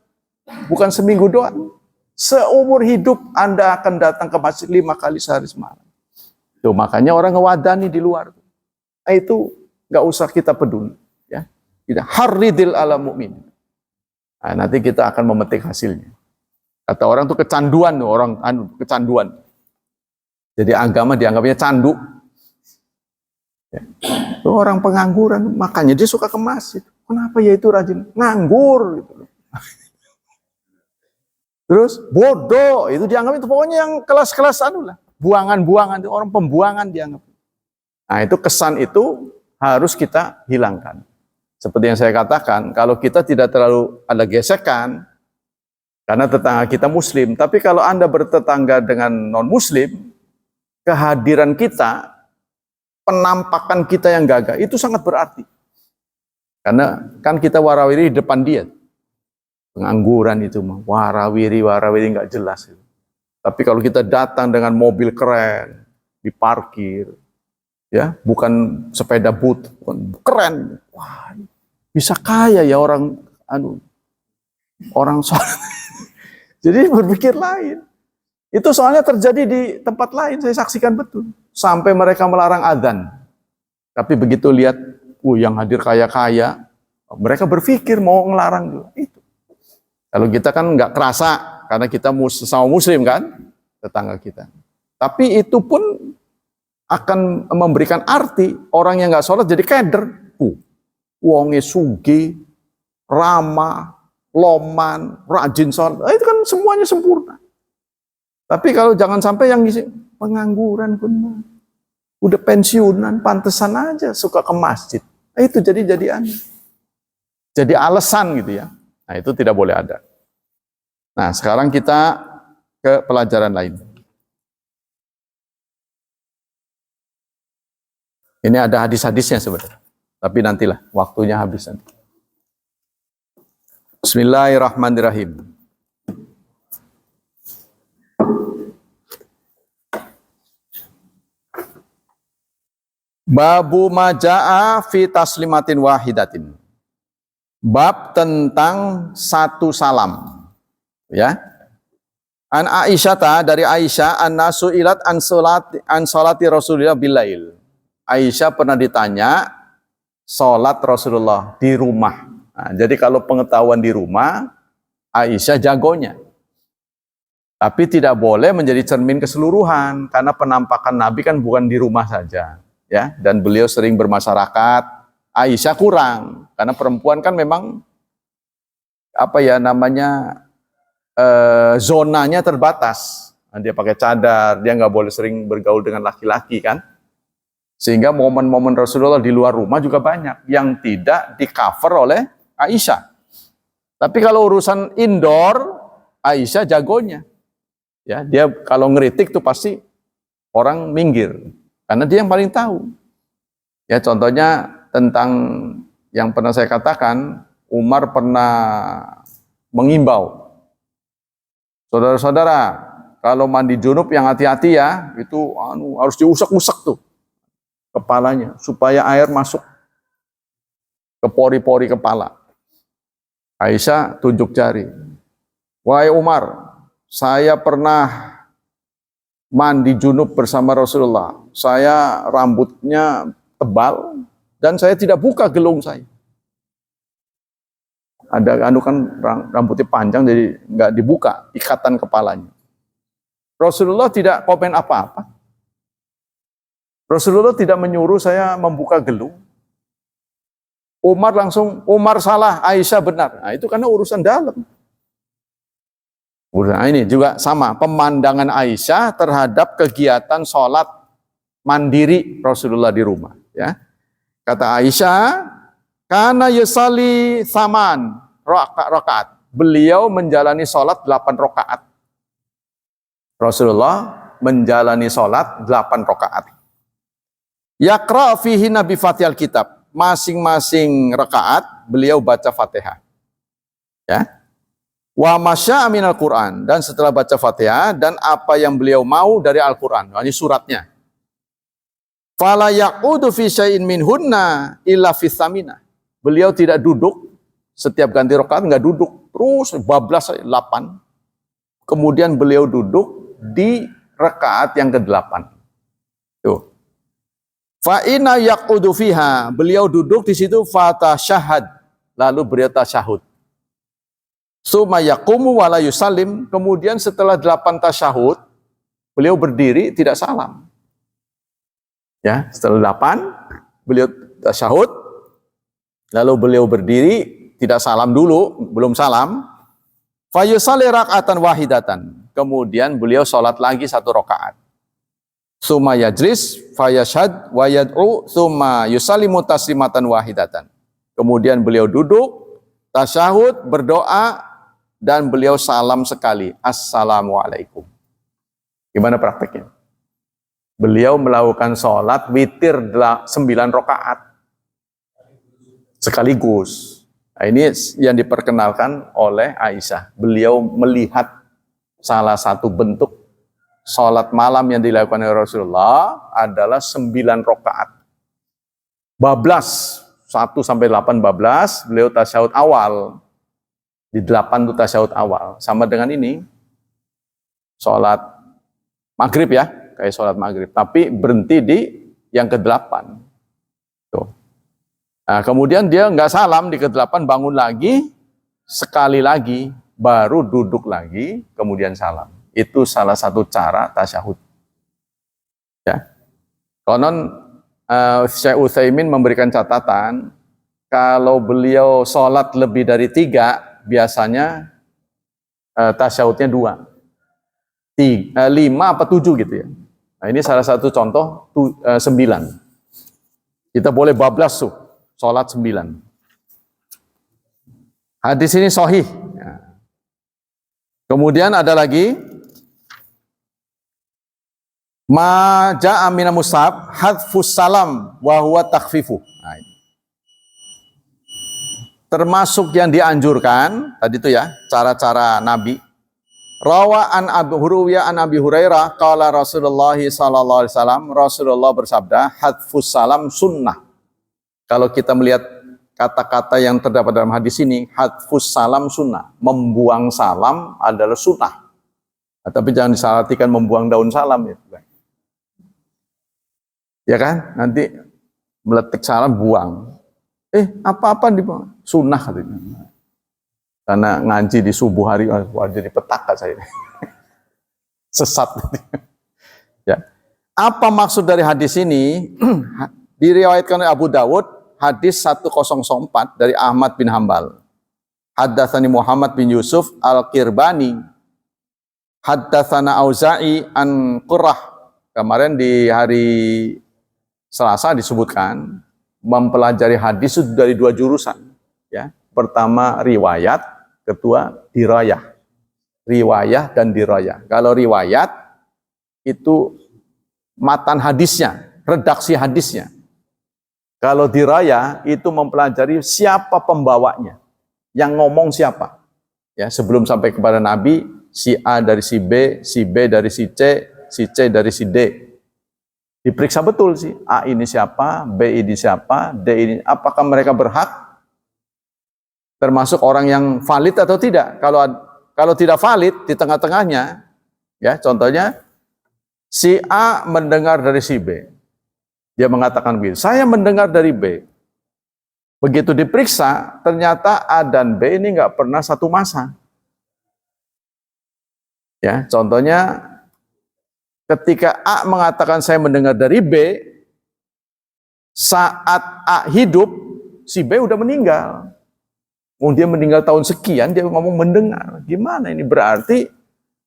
Bukan seminggu doang. Seumur hidup Anda akan datang ke masjid 5 kali sehari semalam. Tuh, makanya orang ngewadani di luar. Nah, itu nggak usah kita peduli. Ya, tidak harridil ala mu'min. Nah, nanti kita akan memetik hasilnya. Kata orang tuh kecanduan, kecanduan. Jadi agama dianggapnya candu. Ya. Itu orang pengangguran, makanya dia suka ke masjid. Kenapa ya itu rajin? Nganggur gitu. Terus bodoh, itu dianggap itu pokoknya yang kelas-kelas lah. Buangan-buangan, itu orang pembuangan dianggap. Nah itu kesan itu harus kita hilangkan. Seperti yang saya katakan, kalau kita tidak terlalu ada gesekan, karena tetangga kita muslim, tapi kalau Anda bertetangga dengan non-muslim, kehadiran kita, penampakan kita yang gagah, itu sangat berarti. Karena kan kita warawiri di depan dia. Pengangguran itu mah, warawiri nggak jelas. Tapi kalau kita datang dengan mobil keren, diparkir, Ya, bukan sepeda boot, keren. Wah, bisa kaya ya orang sholat. Jadi berpikir lain. Itu soalnya terjadi di tempat lain, saya saksikan betul. Sampai mereka melarang adzan. Tapi begitu lihat, yang hadir kaya-kaya, mereka berpikir mau ngelarang juga. Itu. Kalau kita kan nggak kerasa, karena kita sesama muslim kan, tetangga kita. Tapi itu pun akan memberikan arti orang yang nggak sholat jadi keder. Wonge sugi, ramah, loman, rajin sholat. Itu kan semuanya sempurna. Tapi kalau jangan sampai yang ngisi pengangguran pun udah pensiunan, pantesan aja suka ke masjid. Itu jadi alasan gitu ya. Nah, itu tidak boleh ada. Nah, sekarang kita ke pelajaran lain. Ini ada hadis-hadisnya sebenarnya. Tapi nantilah, waktunya habis nanti. Bismillahirrahmanirrahim. Babu maja'a fi taslimatin wahidatin. Bab tentang satu salam. Ya. An Aisyata, dari Aisyah, an-nasu ilat an salati Rasulullah bilail. Aisyah pernah ditanya sholat Rasulullah di rumah. Nah, jadi kalau pengetahuan di rumah, Aisyah jagonya. Tapi tidak boleh menjadi cermin keseluruhan, karena penampakan Nabi kan bukan di rumah saja, ya. Dan beliau sering bermasyarakat. Aisyah kurang, karena perempuan kan memang zonanya terbatas. Nah, dia pakai cadar, dia nggak boleh sering bergaul dengan laki-laki kan. Sehingga momen-momen Rasulullah di luar rumah juga banyak yang tidak di-cover oleh Aisyah. Tapi kalau urusan indoor, Aisyah jagonya. Ya, dia kalau ngeritik tuh pasti orang minggir karena dia yang paling tahu. Ya, contohnya tentang yang pernah saya katakan, Umar pernah mengimbau, saudara-saudara, kalau mandi junub yang hati-hati ya, itu harus diusek-usek tuh kepalanya supaya air masuk ke pori-pori kepala. Aisyah tunjuk jari. Wahai Umar, saya pernah mandi junub bersama Rasulullah. Saya rambutnya tebal dan saya tidak buka gelung saya. Ada kan rambutnya panjang jadi nggak dibuka ikatan kepalanya. Rasulullah tidak komen apa-apa. Rasulullah tidak menyuruh saya membuka gelung. Umar salah, Aisyah benar. Nah, itu karena urusan dalam. Nah, ini juga sama, pemandangan Aisyah terhadap kegiatan sholat mandiri Rasulullah di rumah. Ya. Kata Aisyah, karena yusali saman rakaat. Beliau menjalani sholat 8 rakaat. Rasulullah menjalani sholat 8 rakaat. Yaqra fihi nabi fatihal kitab. Masing-masing rakaat beliau baca Fatihah. Ya. Wa masya minal Quran, dan setelah baca Fatihah dan apa yang beliau mau dari Al-Quran, ini suratnya. Fala yaqudu fi syai'in minhunna illa fi tsaminah. Beliau tidak duduk setiap ganti rakaat, enggak duduk, terus bablas 8. Kemudian beliau duduk di rakaat yang ke-8. Tuh. Fa inna yaqudu fiha, beliau duduk di situ fatasyahad, lalu beliau tasyahud. Summa yaqumu wa la yusallim, kemudian setelah 8 tasyahud beliau berdiri tidak salam. Ya, setelah 8 beliau tasyahud, lalu beliau berdiri tidak salam dulu, belum salam. Fa yusalli raka'atan wahidatan, kemudian beliau sholat lagi 1 rakaat. Summa yajlis fayashhad wa yad'u summa yusallimu taslimatan wahidatan. Kemudian beliau duduk, tasyahud, berdoa, dan beliau salam sekali. Assalamualaikum. Gimana prakteknya? Beliau melakukan sholat witir 9 rakaat sekaligus. Nah, ini yang diperkenalkan oleh Aisyah. Beliau melihat salah satu bentuk sholat malam yang dilakukan oleh Rasulullah adalah 9 rakaat. Bablas 1 sampai 8 bablas, beliau tasyahud awal. Di 8 itu tasyahud awal. Sama dengan ini, sholat maghrib ya, kayak sholat maghrib. Tapi berhenti di yang ke-8. Tuh. Nah, kemudian dia nggak salam di ke-8, bangun lagi, sekali lagi, baru duduk lagi, kemudian salam. Itu salah satu cara tasyahud. Ya. Konon Syekh Utsaimin memberikan catatan, kalau beliau sholat lebih dari 3, biasanya tasyahudnya 2. 5 apa 7 gitu ya. Nah, ini salah satu contoh 9. Kita boleh bablas tuh, sholat 9. Hadis ini sahih. Ya. Kemudian ada lagi, ma ja'a mina mushaf hadfus salam wa huwa takhfifu. Nah, termasuk yang dianjurkan tadi itu ya, cara-cara Nabi. Rawa an Abu Hurairah an Abi Hurairah qala Rasulullah sallallahu alaihi wasallam, Rasulullah bersabda, hadfus salam sunnah. Kalau kita melihat kata-kata yang terdapat dalam hadis ini, hadfus salam sunnah, membuang salam adalah sunnah. Nah, tapi jangan disalahartikan membuang daun salam ya. Ya kan? Nanti meletik salam buang. Apa-apa dibuang? Sunnah katanya. Karena ngaji di subuh hari, wah jadi petaka saya. Sesat. Ya. Apa maksud dari hadis ini? Diriwayatkan oleh Abu Dawud, hadis 1004 dari Ahmad bin Hambal. Haddatsani Muhammad bin Yusuf Al-Qirbani. Haddatsana Auza'i an Qurrah. Kemarin di hari Selasa disebutkan mempelajari hadis itu dari 2 jurusan, ya. Pertama riwayat, kedua dirayah. Riwayah dan dirayah. Kalau riwayat itu matan hadisnya, redaksi hadisnya. Kalau dirayah itu mempelajari siapa pembawanya, yang ngomong siapa. Ya, sebelum sampai kepada Nabi, si A dari si B dari si C dari si D. Diperiksa betul sih, A ini siapa, B ini siapa, D ini, apakah mereka berhak termasuk orang yang valid atau tidak. Kalau tidak valid di tengah-tengahnya, ya contohnya si A mendengar dari si B, dia mengatakan begitu, saya mendengar dari B. Begitu diperiksa, ternyata A dan B ini nggak pernah satu masa. Ya, contohnya ketika A mengatakan saya mendengar dari B, saat A hidup, si B udah meninggal. Dia meninggal tahun sekian, dia ngomong mendengar. Gimana ini? Berarti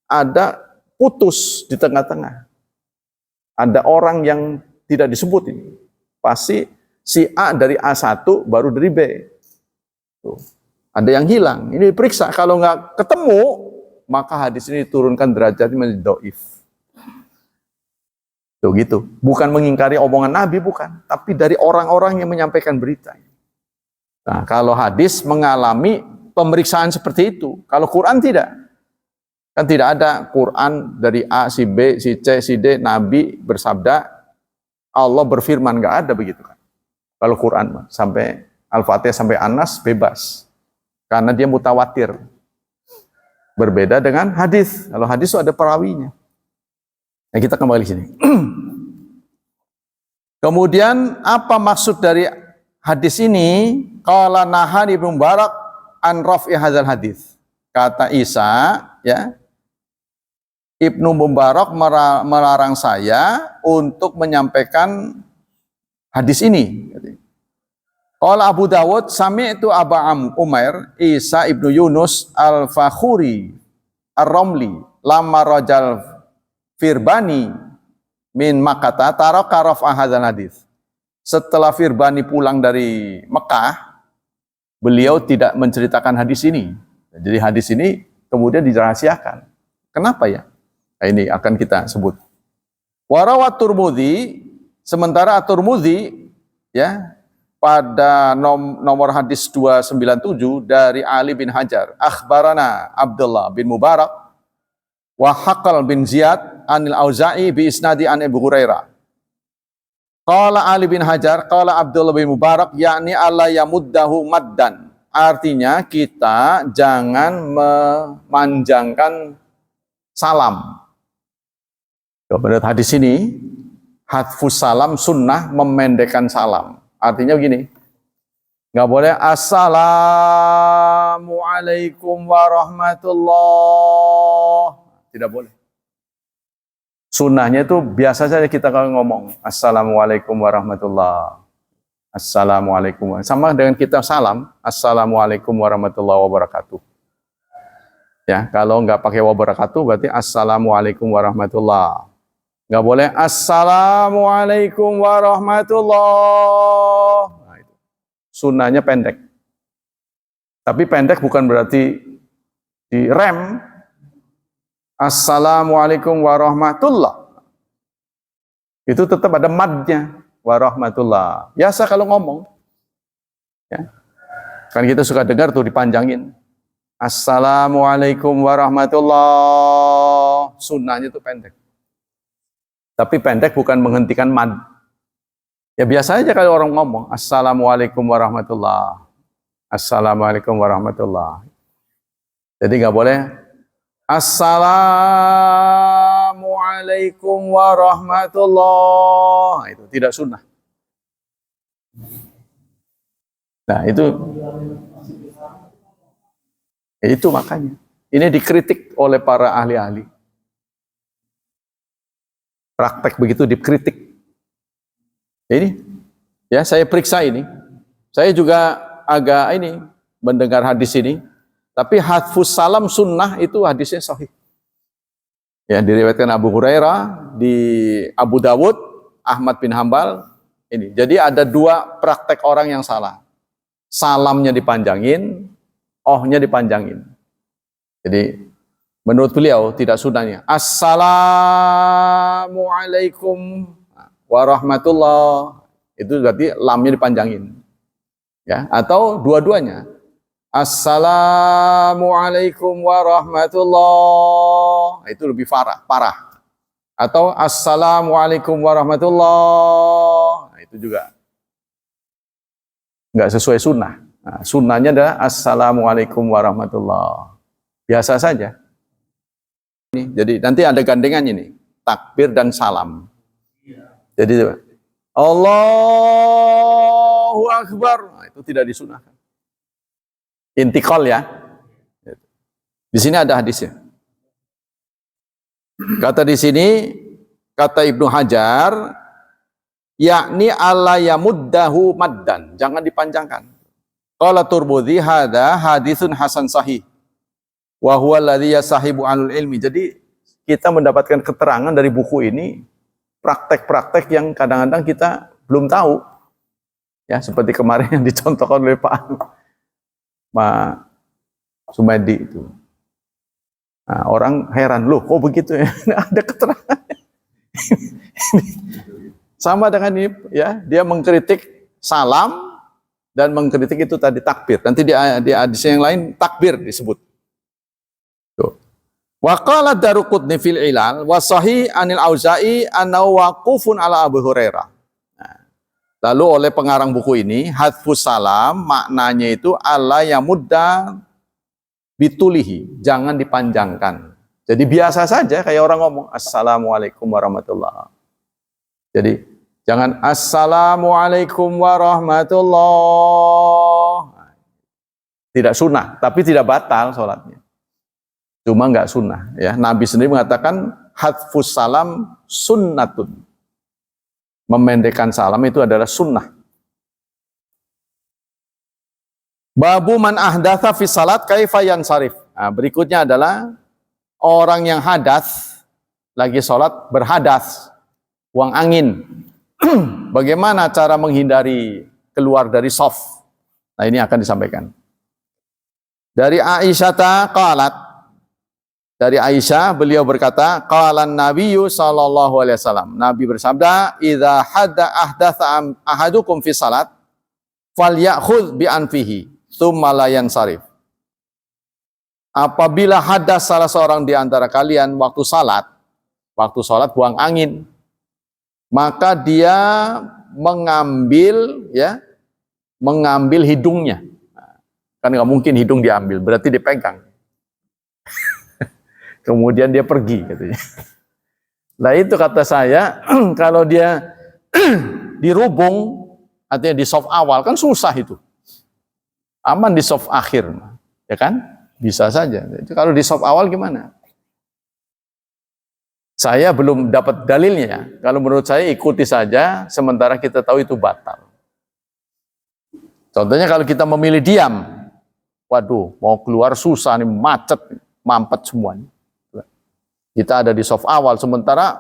ada putus di tengah-tengah. Ada orang yang tidak disebut ini. Pasti si A dari A1 baru dari B. Tuh. Ada yang hilang. Ini diperiksa. Kalau nggak ketemu, maka hadis ini diturunkan derajatnya menjadi dhaif. Tuh gitu. Bukan mengingkari omongan Nabi, bukan. Tapi dari orang-orang yang menyampaikan berita. Nah, kalau hadis mengalami pemeriksaan seperti itu. Kalau Quran tidak. Kan tidak ada Quran dari A, si B, si C, si D, Nabi bersabda, Allah berfirman, nggak ada begitu kan. Kalau Quran sampai Al-Fatihah sampai Anas bebas. Karena dia mutawatir. Berbeda dengan hadis. Kalau hadis itu ada perawinya. Nah, kita kembali sini. Kemudian apa maksud dari hadis ini? Qala nahan Ibnu Mubarak an raf'i hadzal hadis. Kata Isa, ya. Ibnu Mubarak melarang saya untuk menyampaikan hadis ini. Qala Abu Dawud sami'tu Aba Umair Isa ibnu Yunus al-Fakhuri ar-Ramli lama rajal Firbani min Makkah taraka raf'a hadzal hadis. Setelah Firbani pulang dari Mekah, beliau tidak menceritakan hadis ini. Jadi hadis ini kemudian dirahasiakan. Kenapa ya? Nah, ini akan kita sebut. Warawat Turmudi, sementara At-Turmudi ya pada nomor hadis 297 dari Ali bin Hajar, akhbarana Abdullah bin Mubarak wa Haqqal bin Ziyad anil Auza'i bi isnadi an Abu Hurairah. Qala Ali bin Hajar, qala Abdullah bin Mubarak, yakni alla yamuddahu maddan. Artinya kita jangan memanjangkan salam. Menurut hadis ini, hadfus salam sunnah, memendekkan salam. Artinya begini, nggak boleh assalamualaikum warahmatullah. Tidak boleh. Sunnahnya itu biasa saja kita kalau ngomong assalamualaikum warahmatullah. Assalamualaikum. Sama dengan kita salam, assalamualaikum warahmatullahi wabarakatuh. Ya, kalau nggak pakai wabarakatuh berarti assalamualaikum warahmatullah. Nggak boleh assalamualaikum warahmatullah. Nah, itu. Sunnahnya pendek. Tapi pendek bukan berarti direm. Assalamualaikum warahmatullah. Itu tetap ada madnya. Warahmatullah. Biasa kalau ngomong. Ya. Kan kita suka dengar tuh dipanjangin. Assalamualaikum warahmatullah. Sunnahnya itu pendek. Tapi pendek bukan menghentikan mad. Ya biasa aja kalau orang ngomong. Assalamualaikum warahmatullah. Assalamualaikum warahmatullah. Jadi nggak boleh. Assalamualaikum warahmatullah. Itu tidak sunnah. Nah itu makanya. Ini dikritik oleh para ahli-ahli. Praktek begitu dikritik. Ini, ya saya periksa ini. Saya juga agak mendengar hadis ini. Tapi hadfus salam sunnah itu hadisnya sahih. Ya, diriwayatkan Abu Hurairah, di Abu Dawud, Ahmad bin Hambal. Ini. Jadi ada dua praktek orang yang salah. Salamnya dipanjangin, ohnya dipanjangin. Jadi menurut beliau tidak sunnahnya. Assalamualaikum warahmatullah. Itu berarti lamnya dipanjangin. Ya, atau dua-duanya. Assalamualaikum warahmatullah. Itu lebih parah. Atau assalamualaikum warahmatullah. Nah, itu juga nggak sesuai sunnah. Nah, sunnahnya adalah assalamualaikum warahmatullah. Biasa saja. Jadi nanti ada gandengannya nih, takbir dan salam. Jadi Allahu Akbar. Nah, itu tidak disunahkan. Intikal ya. Di sini ada hadisnya. Kata di sini, kata Ibnu Hajar, yakni alla yamuddahu maddan, jangan dipanjangkan. Qala Turbudzi hadza hadisun hasan sahih. Wa huwa alladhi yasahibu alul ilmi. Jadi kita mendapatkan keterangan dari buku ini praktek-praktek yang kadang-kadang kita belum tahu. Ya, seperti kemarin yang dicontohkan oleh Pak Sumedi itu. Nah, orang heran, loh kok begitu ya? Ada keterangan. Sama dengan ini, ya, dia mengkritik salam dan mengkritik itu tadi takbir. Nanti di hadis yang lain takbir disebut. Tuh. Wa qala Daruqutni fil Ilal wa sahih anil Auza'i annahu waqufun ala Abu Hurairah. Lalu oleh pengarang buku ini, hadfus salam maknanya itu alla yamudda bitulihi, jangan dipanjangkan. Jadi biasa saja kayak orang ngomong assalamualaikum warahmatullah. Jadi jangan assalamualaikum warahmatullah. Tidak sunnah, tapi tidak batal sholatnya. Cuma nggak sunnah. Ya, Nabi sendiri mengatakan hadfus salam sunnatun. Memendekkan salam itu adalah sunnah. Babu man ahdatha fi salat kaifa yansarif. Nah, berikutnya adalah orang yang hadas lagi sholat berhadas, buang angin. Bagaimana cara menghindari keluar dari shaf? Nah, ini akan disampaikan. Dari Aisyah qalat, dari Aisyah beliau berkata, qalan nabiyyu sallallahu alaihi wasallam. Nabi bersabda, "Idza hadda ahdatsa ahadukum fi salat, falyakhudh bi anfihi, tsumma la yansarif." apabila hadas salah seorang di antara kalian waktu salat buang angin, maka dia mengambil hidungnya. Kan nggak mungkin hidung diambil, berarti dipegang. Kemudian dia pergi, katanya. Nah itu kata saya, kalau dia dirubung, artinya di soft awal, kan susah itu. Aman di soft akhir, ya kan? Bisa saja. Jadi kalau di soft awal gimana? Saya belum dapat dalilnya. Kalau menurut saya ikuti saja, sementara kita tahu itu batal. Contohnya kalau kita memilih diam, waduh, mau keluar susah nih, macet, mampet semuanya. Kita ada di soft awal, sementara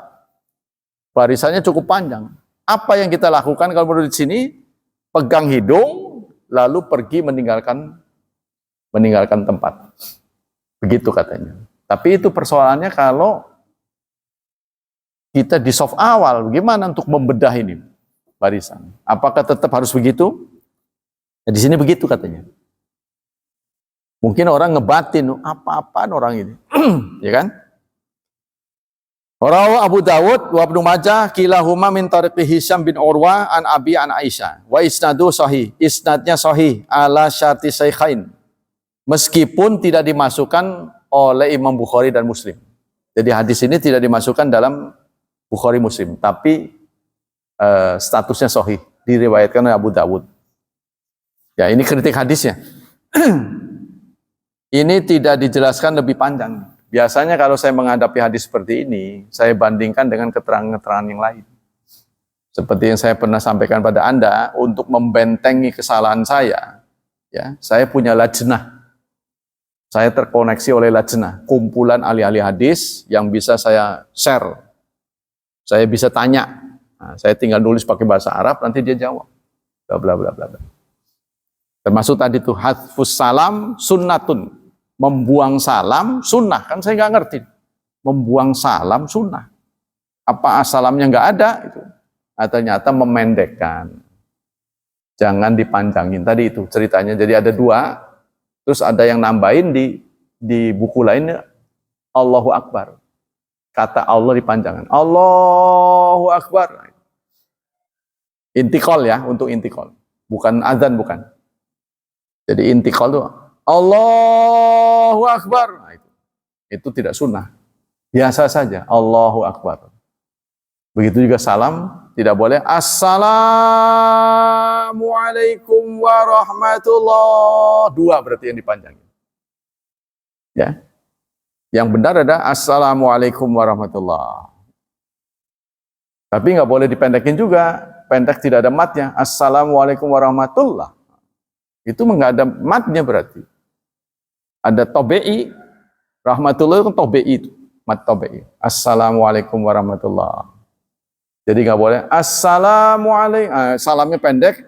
barisannya cukup panjang. Apa yang kita lakukan kalau menurut sini? Pegang hidung, lalu pergi meninggalkan tempat. Begitu katanya. Tapi itu persoalannya kalau kita di soft awal, bagaimana untuk membedah ini barisan? Apakah tetap harus begitu? Nah, di sini begitu katanya. Mungkin orang ngebatin, apa-apaan orang ini, ya kan? Rawahu Abu Dawud wa Ibnu Majah kilahuma min tariqi Hisyam bin Urwa an Abi an Aisyah wa isnadu sahih. Isnadnya sahih ala syarti syaikhain. Meskipun tidak dimasukkan oleh Imam Bukhari dan Muslim. Jadi hadis ini tidak dimasukkan dalam Bukhari Muslim, tapi statusnya sahih, diriwayatkan oleh Abu Dawud. Ya, ini kritik hadisnya. Ini tidak dijelaskan lebih panjang. Biasanya kalau saya menghadapi hadis seperti ini, saya bandingkan dengan keterangan-keterangan yang lain. Seperti yang saya pernah sampaikan pada Anda, untuk membentengi kesalahan saya, ya, saya punya lajnah. Saya terkoneksi oleh lajnah, kumpulan ahli-ahli hadis yang bisa saya share. Saya bisa tanya. Nah, saya tinggal nulis pakai bahasa Arab, nanti dia jawab. Bla bla bla bla. Termasuk tadi tuh hadfus salam sunnatun. Membuang salam sunnah, kan saya nggak ngerti. Membuang salam sunnah. Apa salamnya nggak ada itu? Ternyata memendekkan. Jangan dipanjangin. Tadi itu ceritanya. Jadi ada dua. Terus ada yang nambahin di buku lainnya Allahu Akbar. Kata Allah dipanjangkan. Allahu Akbar. Intikal ya, untuk intikal. Bukan azan, bukan. Jadi intikal itu Allahu Akbar. Nah, itu tidak sunnah. Biasa saja. Allahu Akbar. Begitu juga salam. Tidak boleh. Assalamualaikum warahmatullahi. Dua berarti yang dipanjangin. Ya. Yang benar ada Assalamualaikum warahmatullahi. Tapi nggak boleh dipendekin juga. Pendek tidak ada matnya. Assalamualaikum warahmatullahi. Itu nggak ada matnya berarti. Ada tobe'i, rahmatullah itu tobe'i itu, mat tobe'i. Assalamualaikum warahmatullahi. Jadi nggak boleh assalamualaikum, salamnya pendek,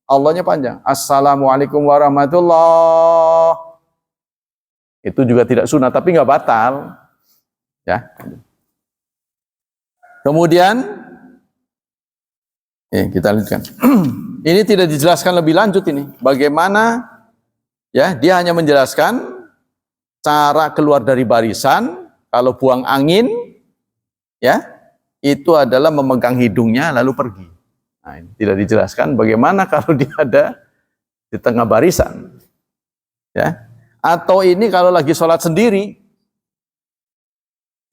Allahnya panjang. Assalamualaikum warahmatullahi. Itu juga tidak sunnah, tapi nggak batal. Ya. Kemudian, kita lanjutkan. Ini tidak dijelaskan lebih lanjut ini. Bagaimana? Ya, dia hanya menjelaskan cara keluar dari barisan. Kalau buang angin, ya, itu adalah memegang hidungnya lalu pergi. Nah, ini tidak dijelaskan bagaimana kalau dia ada di tengah barisan. Ya. Atau ini kalau lagi sholat sendiri.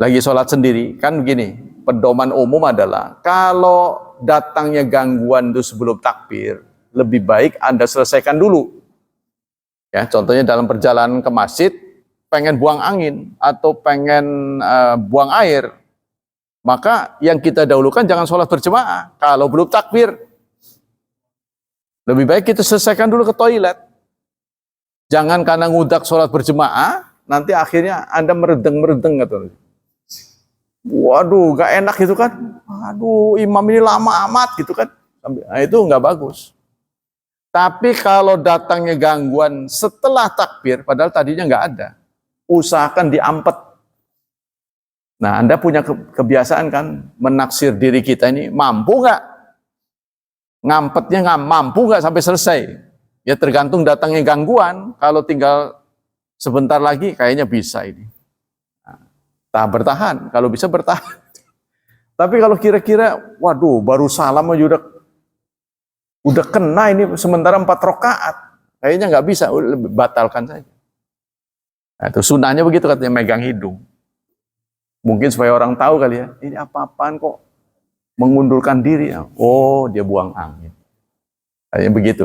Lagi sholat sendiri, kan begini, pedoman umum adalah kalau datangnya gangguan itu sebelum takbir, lebih baik Anda selesaikan dulu. Ya, contohnya dalam perjalanan ke masjid, pengen buang angin atau pengen buang air, maka yang kita dahulukan jangan sholat berjamaah kalau belum takbir. Lebih baik kita selesaikan dulu ke toilet. Jangan karena ngudak sholat berjamaah, nanti akhirnya Anda meredeng-meredeng gitu. Waduh, gak enak gitu kan. Aduh, imam ini lama amat gitu kan. Nah, itu nggak bagus. Tapi kalau datangnya gangguan setelah takbir, padahal tadinya nggak ada, usahakan diampet. Nah, Anda punya kebiasaan kan, menaksir diri kita ini, mampu nggak? Ngampetnya nggak mampu nggak sampai selesai? Ya tergantung datangnya gangguan. Kalau tinggal sebentar lagi kayaknya bisa ini. Nah, bertahan, kalau bisa bertahan. Tapi kalau kira-kira, waduh, baru salam aja udah kena ini sementara 4 rakaat, kayaknya nggak bisa, batalkan saja. Nah, itu sunnahnya begitu katanya, megang hidung. Mungkin supaya orang tahu kali ya, ini apa-apaan kok mengundurkan diri. Oh, dia buang angin. Kayaknya begitu.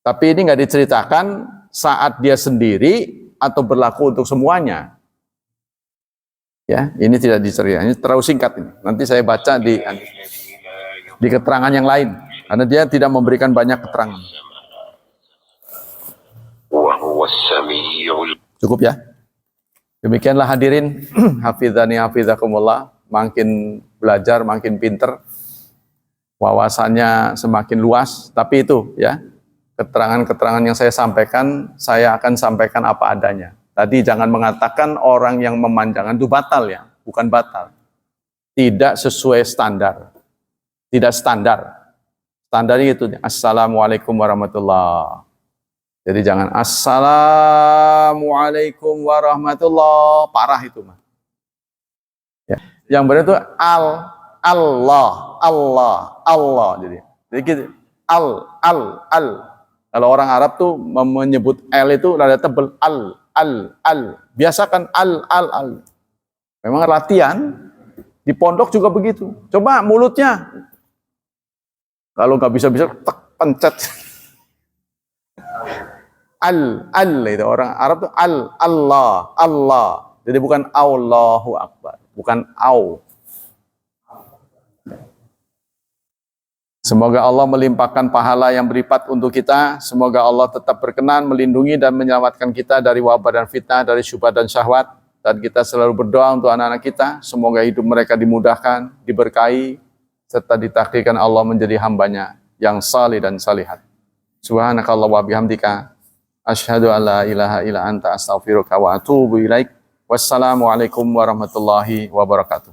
Tapi ini nggak diceritakan saat dia sendiri atau berlaku untuk semuanya. Ya, ini tidak diceritakan. Ini terlalu singkat ini. Nanti saya baca di keterangan yang lain, karena dia tidak memberikan banyak keterangan. Cukup ya. Demikianlah hadirin, hafizani hafizakumullah, makin belajar makin pinter, wawasannya semakin luas. Tapi itu ya, keterangan-keterangan yang saya akan sampaikan apa adanya. Tadi jangan mengatakan orang yang memanjangkan itu batal ya, bukan batal. Tidak sesuai standar. Tidak standar. Standarnya itu, Assalamualaikum warahmatullahi. Jadi jangan Assalamualaikum warahmatullahi, parah itu mah. Ya. Yang benar itu Allah. Jadi gitu. Al. Kalau orang Arab tuh menyebut L itu rada tebel, al. Biasakan al. Memang latihan di pondok juga begitu. Coba mulutnya. Kalau nggak bisa pencet. Al itu orang Arab tuh Allah. Jadi bukan Allahu Akbar, bukan au. Semoga Allah melimpahkan pahala yang berlipat untuk kita. Semoga Allah tetap berkenan melindungi dan menyelamatkan kita dari wabah dan fitnah, dari syubhat dan syahwat. Dan kita selalu berdoa untuk anak-anak kita. Semoga hidup mereka dimudahkan, diberkahi, serta ditakdirkan Allah menjadi hambanya yang salih dan salihat. Subhanakallah wa bihamdika. Asyhadu an la ilaha illa anta astaghfiruka wa atubu ilaik. Wassalamualaikum warahmatullahi wabarakatuh.